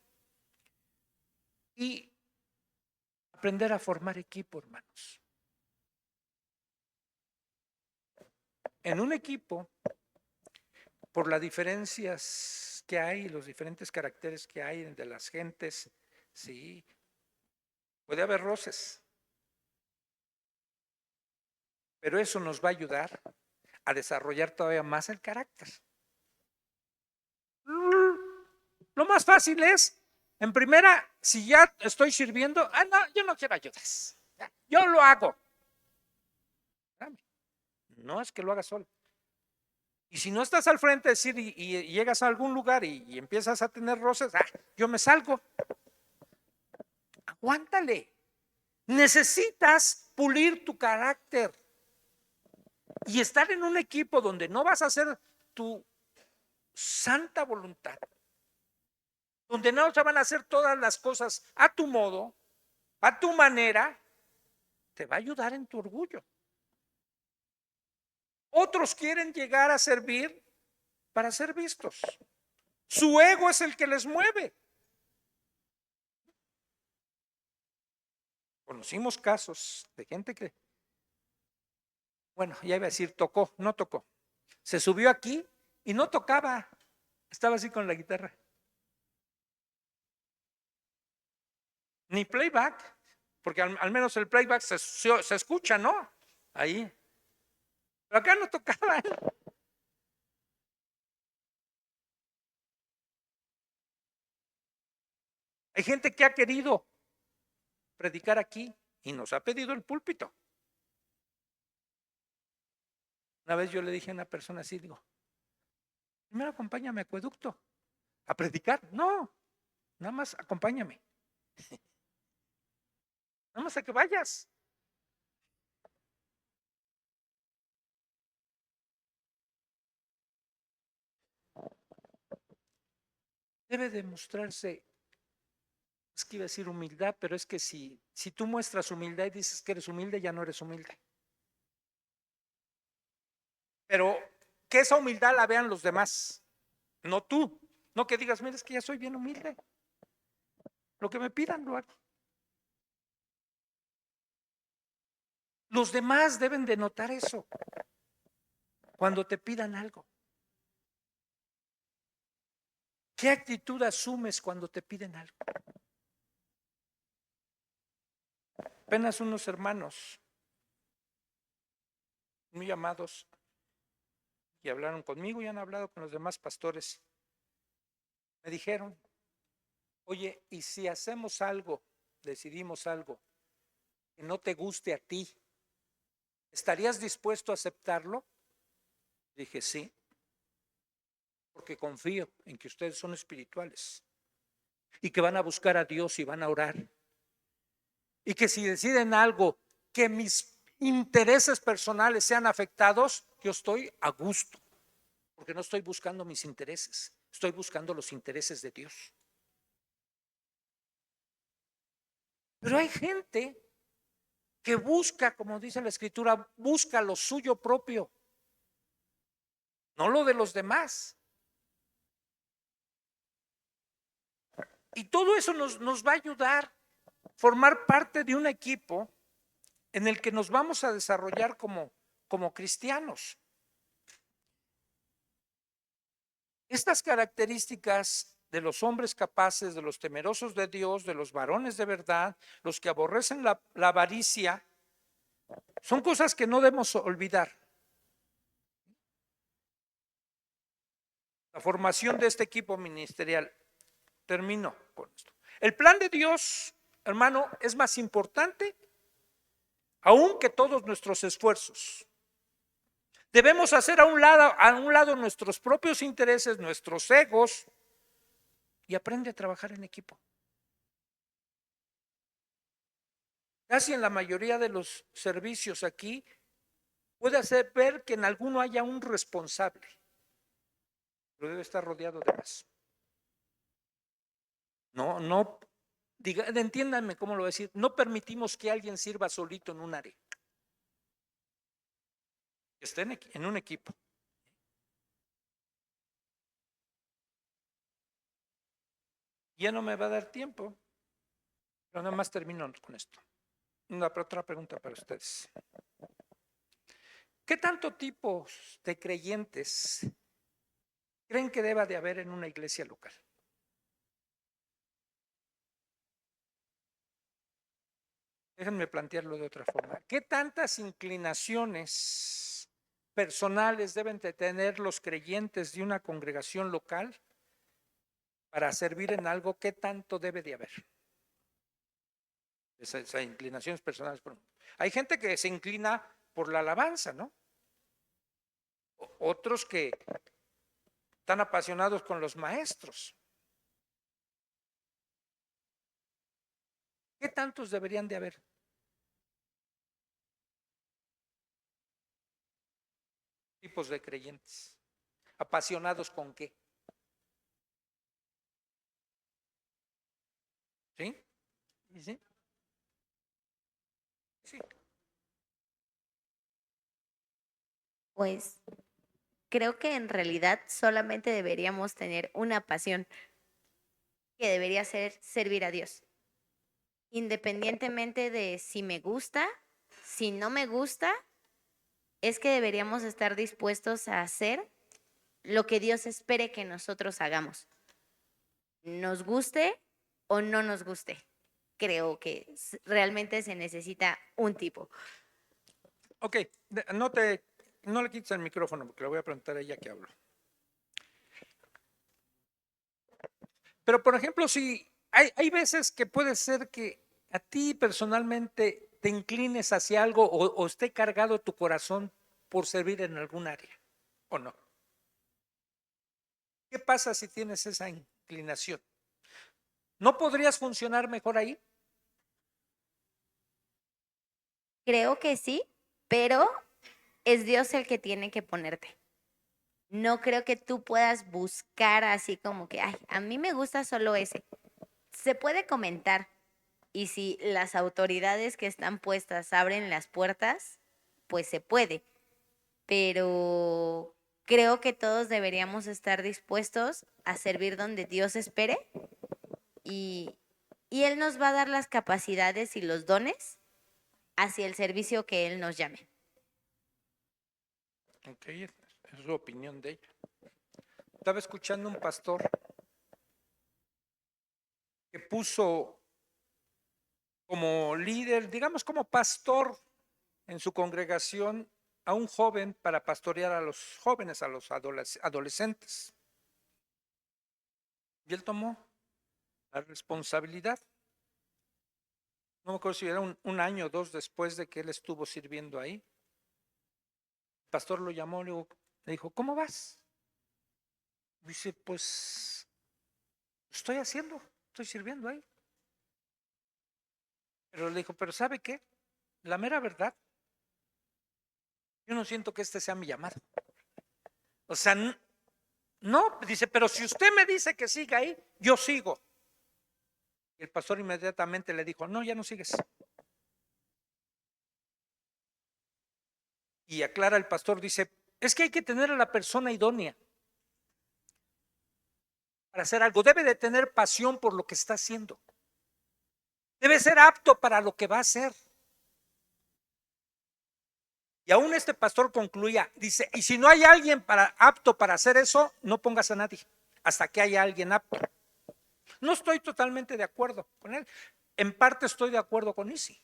y aprender a formar equipo, hermanos. En un equipo, por las diferencias que hay, los diferentes caracteres que hay de las gentes, sí, puede haber roces, pero eso nos va a ayudar a desarrollar todavía más el carácter. Lo más fácil es, en primera, si ya estoy sirviendo, no, yo no quiero ayudas, yo lo hago. No es que lo hagas solo. Y si no estás al frente, decir, y llegas a algún lugar y empiezas a tener roces, yo me salgo. Aguántale. Necesitas pulir tu carácter y estar en un equipo donde no vas a hacer tu santa voluntad, donde no se van a hacer todas las cosas a tu modo, a tu manera, te va a ayudar en tu orgullo. Otros quieren llegar a servir para ser vistos. Su ego es el que les mueve. Conocimos casos de gente que, bueno, ya iba a decir tocó, no tocó. Se subió aquí y no tocaba, estaba así con la guitarra. Ni playback, porque al menos el playback se escucha, ¿no? Ahí. Pero acá no tocaba. Hay gente que ha querido predicar aquí y nos ha pedido el púlpito. Una vez yo le dije a una persona así, digo, primero acompáñame a Acueducto a predicar. No, nada más acompáñame. Nada más a que vayas. debe demostrarse, es que iba a decir humildad, pero es que si tú muestras humildad y dices que eres humilde, ya no eres humilde. Pero que esa humildad la vean los demás, no tú. No que digas, mira, es que ya soy bien humilde. Lo que me pidan lo hago. Los demás deben de notar eso cuando te pidan algo. ¿Qué actitud asumes cuando te piden algo? Apenas unos hermanos muy amados y hablaron conmigo y han hablado con los demás pastores. Me dijeron, oye, ¿y si hacemos algo, decidimos algo que no te guste a ti, estarías dispuesto a aceptarlo? Dije, sí, porque confío en que ustedes son espirituales y que van a buscar a Dios y van a orar. Y que si deciden algo que mis intereses personales sean afectados, yo estoy a gusto, porque no estoy buscando mis intereses, estoy buscando los intereses de Dios. Pero hay gente que busca, como dice la Escritura, busca lo suyo propio, no lo de los demás. Y todo eso nos va a ayudar a formar parte de un equipo en el que nos vamos a desarrollar como cristianos. Estas características de los hombres capaces, de los temerosos de Dios, de los varones de verdad, los que aborrecen la avaricia, son cosas que no debemos olvidar. La formación de este equipo ministerial. Termino con esto. El plan de Dios, hermano, es más importante aún que todos nuestros esfuerzos. Debemos hacer a un lado nuestros propios intereses, nuestros egos, y aprende a trabajar en equipo. Casi en la mayoría de los servicios aquí puede hacer ver que en alguno haya un responsable, pero debe estar rodeado de más. No, entiéndanme cómo lo voy a decir, no permitimos que alguien sirva solito en un área. Que esté en un equipo. Ya no me va a dar tiempo, pero nada más termino con esto. Otra pregunta para ustedes. ¿Qué tanto tipos de creyentes creen que deba de haber en una iglesia local? Déjenme plantearlo de otra forma. ¿Qué tantas inclinaciones personales deben de tener los creyentes de una congregación local para servir en algo? ¿Qué tanto debe de haber? Esas inclinaciones personales. Hay gente que se inclina por la alabanza, ¿no? Otros que están apasionados con los maestros. ¿Qué tantos deberían de haber? Tipos de creyentes. ¿Apasionados con qué? ¿Sí? ¿Sí? Sí. Pues creo que en realidad solamente deberíamos tener una pasión, que debería ser servir a Dios. Independientemente de si me gusta, si no me gusta, es que deberíamos estar dispuestos a hacer lo que Dios espere que nosotros hagamos. Nos guste o no nos guste. Creo que realmente se necesita un tipo. Ok, no le quites el micrófono porque le voy a preguntar a ella que hablo. Pero por ejemplo, si hay veces que puede ser que a ti personalmente te inclines hacia algo o esté cargado tu corazón por servir en algún área, ¿o no? ¿Qué pasa si tienes esa inclinación? ¿No podrías funcionar mejor ahí? Creo que sí, pero es Dios el que tiene que ponerte. no creo que tú puedas buscar así como que, ay, a mí me gusta solo ese. Se puede comentar y si las autoridades que están puestas abren las puertas, pues se puede. Pero creo que todos deberíamos estar dispuestos a servir donde Dios espere y, y Él nos va a dar las capacidades y los dones hacia el servicio que Él nos llame. Ok, es su opinión de ella. Estaba escuchando un pastor que puso como líder, digamos como pastor en su congregación a un joven para pastorear a los jóvenes, a los adolescentes. Y él tomó la responsabilidad. No me acuerdo si era un año o dos después de que él estuvo sirviendo ahí. El pastor lo llamó, le dijo, ¿cómo vas? Dice, pues, estoy sirviendo ahí. Pero le dijo, pero ¿sabe qué? La mera verdad, yo no siento que este sea mi llamado. O sea, no, dice, pero si usted me dice que siga ahí, yo sigo. Y el pastor inmediatamente le dijo, no, ya no sigues. Y aclara el pastor, dice, es que hay que tener a la persona idónea para hacer algo. Debe de tener pasión por lo que está haciendo. Debe ser apto para lo que va a hacer. Y aún este pastor concluía, dice, y si no hay alguien apto para hacer eso, no pongas a nadie, hasta que haya alguien apto. No estoy totalmente de acuerdo con él. En parte estoy de acuerdo con Isi.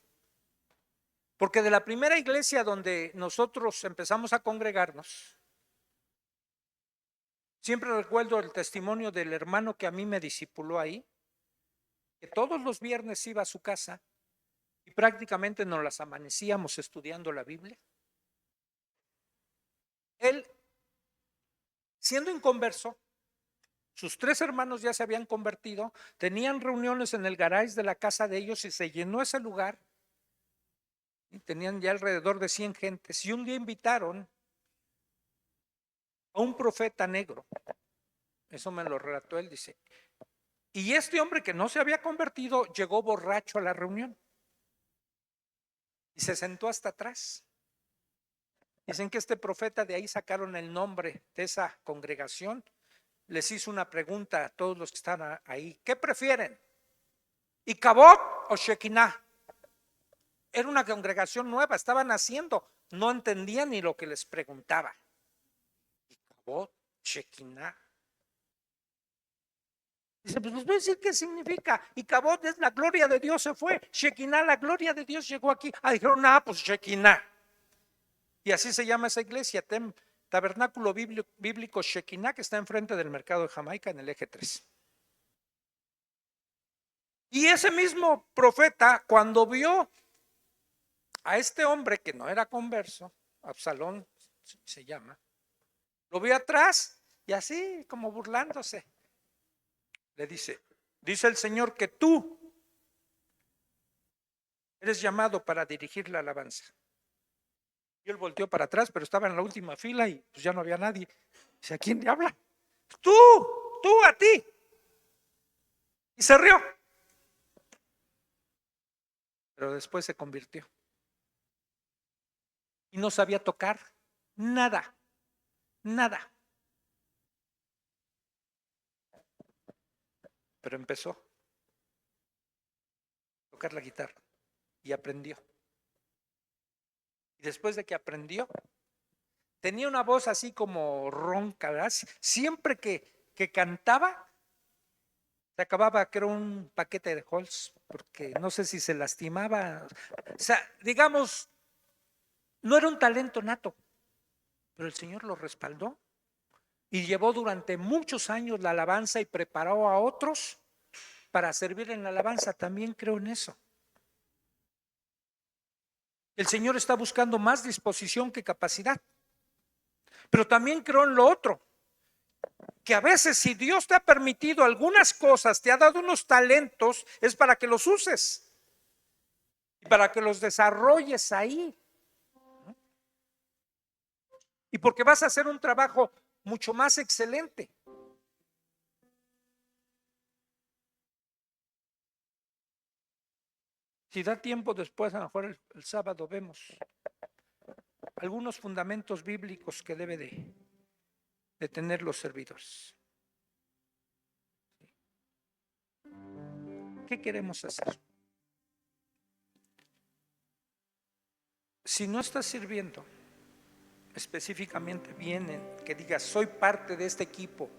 Porque de la primera iglesia donde nosotros empezamos a congregarnos, siempre recuerdo el testimonio del hermano que a mí me discipuló ahí, que todos los viernes iba a su casa y prácticamente nos las amanecíamos estudiando la Biblia. Él, siendo inconverso, sus 3 hermanos ya se habían convertido, tenían reuniones en el garage de la casa de ellos y se llenó ese lugar. Y tenían ya alrededor de 100 gentes. Y un día invitaron a un profeta negro. Eso me lo relató él, dice. Y este hombre que no se había convertido llegó borracho a la reunión. Y se sentó hasta atrás. Dicen que este profeta, de ahí sacaron el nombre de esa congregación. Les hizo una pregunta a todos los que están ahí. ¿Qué prefieren? ¿Icabod o Shekinah? Era una congregación nueva, estaban haciendo, no entendían ni lo que les preguntaba. Icabod, Shekinah. Dice, pues les voy a decir qué significa. Icabod es la gloria de Dios se fue. Shekinah, la gloria de Dios llegó aquí. Dijeron, pues Shekinah. Y así se llama esa iglesia, Tabernáculo Bíblico Shekinah, que está enfrente del mercado de Jamaica en el eje 3. Y ese mismo profeta, cuando vio a este hombre que no era converso, Absalón se llama, lo vio atrás y así como burlándose, le dice el Señor que tú eres llamado para dirigir la alabanza. Y él volteó para atrás, pero estaba en la última fila y pues ya no había nadie. Dice, ¿a quién le habla? Tú, a ti. Y se rió. Pero después se convirtió. Y no sabía tocar nada. Pero empezó a tocar la guitarra y aprendió. Y después de que aprendió, tenía una voz así como ronca, ¿verdad? Siempre que cantaba, se acababa, creo, un paquete de Halls, porque no sé si se lastimaba. O sea, digamos, no era un talento nato, pero el Señor lo respaldó y llevó durante muchos años la alabanza y preparó a otros para servir en la alabanza. También creo en eso. El Señor está buscando más disposición que capacidad. Pero también creo en lo otro, que a veces si Dios te ha permitido algunas cosas, te ha dado unos talentos, es para que los uses y para que los desarrolles ahí. Y porque vas a hacer un trabajo mucho más excelente. Si da tiempo después, a lo mejor el sábado vemos algunos fundamentos bíblicos que debe de tener los servidores. ¿Qué queremos hacer? Si no estás sirviendo específicamente bien, que digas, soy parte de este equipo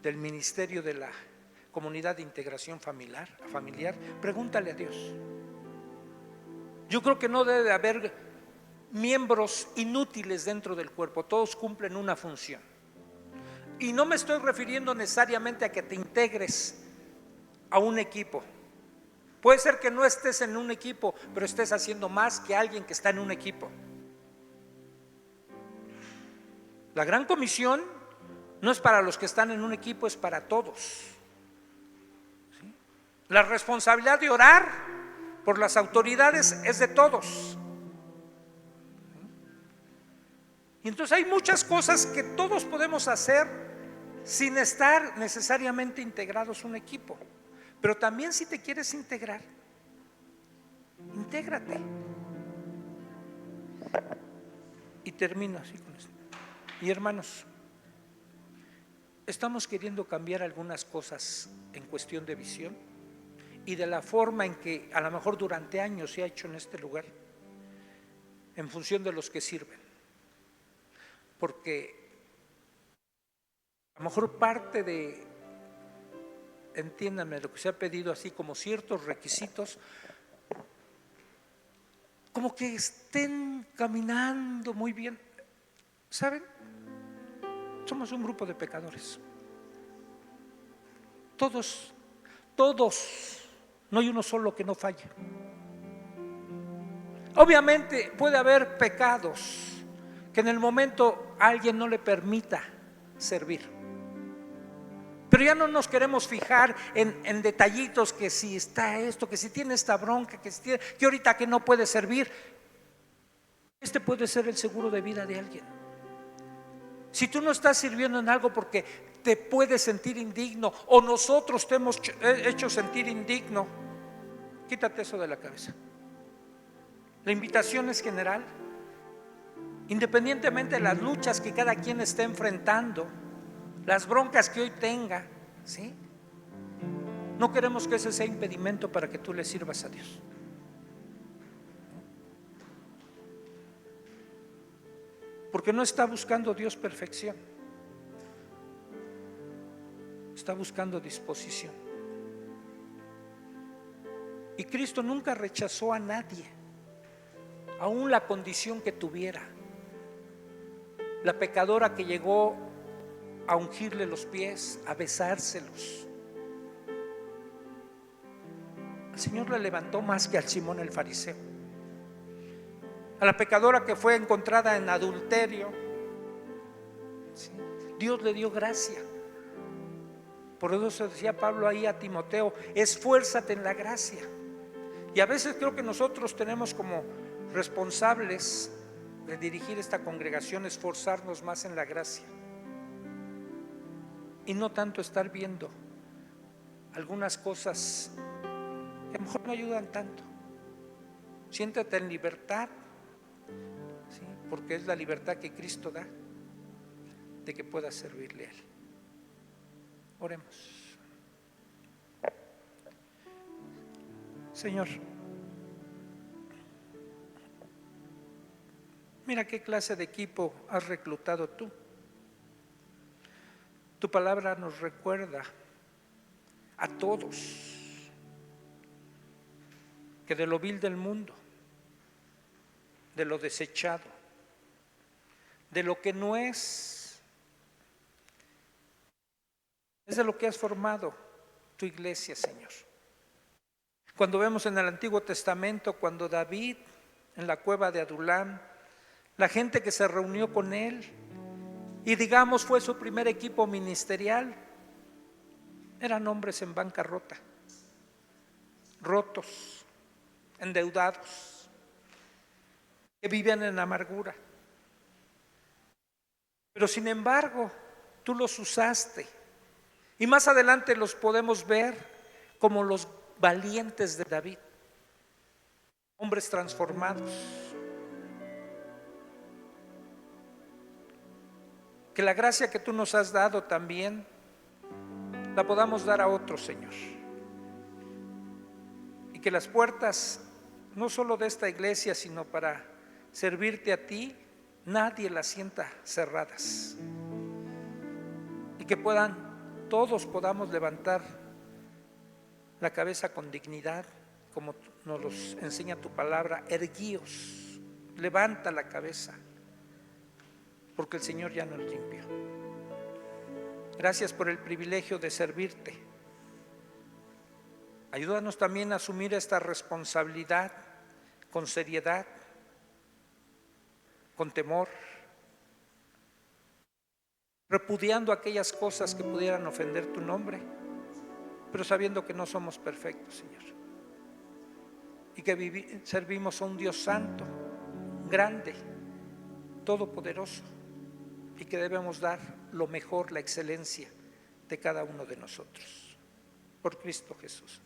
del ministerio de la comunidad de integración familiar, pregúntale a Dios. Yo creo que no debe de haber miembros inútiles dentro del cuerpo, todos cumplen una función. Y no me estoy refiriendo necesariamente a que te integres a un equipo. Puede ser que no estés en un equipo, pero estés haciendo más que alguien que está en un equipo. La gran comisión no es para los que están en un equipo, es para todos. ¿Sí? La responsabilidad de orar por las autoridades es de todos. Y entonces hay muchas cosas que todos podemos hacer sin estar necesariamente integrados a un equipo. Pero también si te quieres integrar, intégrate. Y termino así con esto. Y hermanos, estamos queriendo cambiar algunas cosas en cuestión de visión y de la forma en que a lo mejor durante años se ha hecho en este lugar, en función de los que sirven. Porque a lo mejor parte de, entiéndanme, lo que se ha pedido así como ciertos requisitos, como que estén caminando muy bien. ¿Saben? Somos un grupo de pecadores. Todos, no hay uno solo que no falle. Obviamente puede haber pecados que en el momento a alguien no le permita servir. Pero ya no nos queremos fijar en detallitos, que si está esto, que si tiene esta bronca, que ahorita que no puede servir. Este puede ser el seguro de vida de alguien. Si tú no estás sirviendo en algo porque te puedes sentir indigno o nosotros te hemos hecho sentir indigno, quítate eso de la cabeza. La invitación es general, independientemente de las luchas que cada quien esté enfrentando, las broncas que hoy tenga, ¿sí? No queremos que ese sea impedimento para que tú le sirvas a Dios. Porque no está buscando Dios perfección, está buscando disposición. Y Cristo nunca rechazó a nadie, aún la condición que tuviera. La pecadora que llegó a ungirle los pies, a besárselos, el Señor la levantó más que al Simón el fariseo. A la pecadora que fue encontrada en adulterio, ¿sí? Dios le dio gracia. Por eso decía Pablo ahí a Timoteo, esfuérzate en la gracia. Y a veces creo que nosotros tenemos como responsables de dirigir esta congregación esforzarnos más en la gracia y no tanto estar viendo algunas cosas que a lo mejor no ayudan tanto. Siéntate en libertad, ¿sí? Porque es la libertad que Cristo da de que puedas servirle a Él. Oremos. Señor, mira qué clase de equipo has reclutado tú. Tu palabra nos recuerda a todos que de lo vil del mundo, de lo desechado, de lo que no es de lo que has formado tu iglesia, Señor. Cuando vemos en el Antiguo Testamento, cuando David en la cueva de Adulam, la gente que se reunió con él y digamos fue su primer equipo ministerial, eran hombres en bancarrota, rotos, endeudados, que vivían en amargura. Pero sin embargo, tú los usaste. Y más adelante los podemos ver como los valientes de David, hombres transformados. Que la gracia que tú nos has dado también la podamos dar a otros, Señor. Y que las puertas, no solo de esta iglesia, sino para servirte a ti, nadie las sienta cerradas. Y que todos podamos levantar la cabeza con dignidad, como nos los enseña tu palabra. Erguíos, levanta la cabeza, porque el Señor ya nos limpió. Gracias por el privilegio de servirte. Ayúdanos también a asumir esta responsabilidad con seriedad, con temor, repudiando aquellas cosas que pudieran ofender tu nombre, pero sabiendo que no somos perfectos, Señor, y que servimos a un Dios santo, grande, todopoderoso, y que debemos dar lo mejor, la excelencia de cada uno de nosotros. Por Cristo Jesús.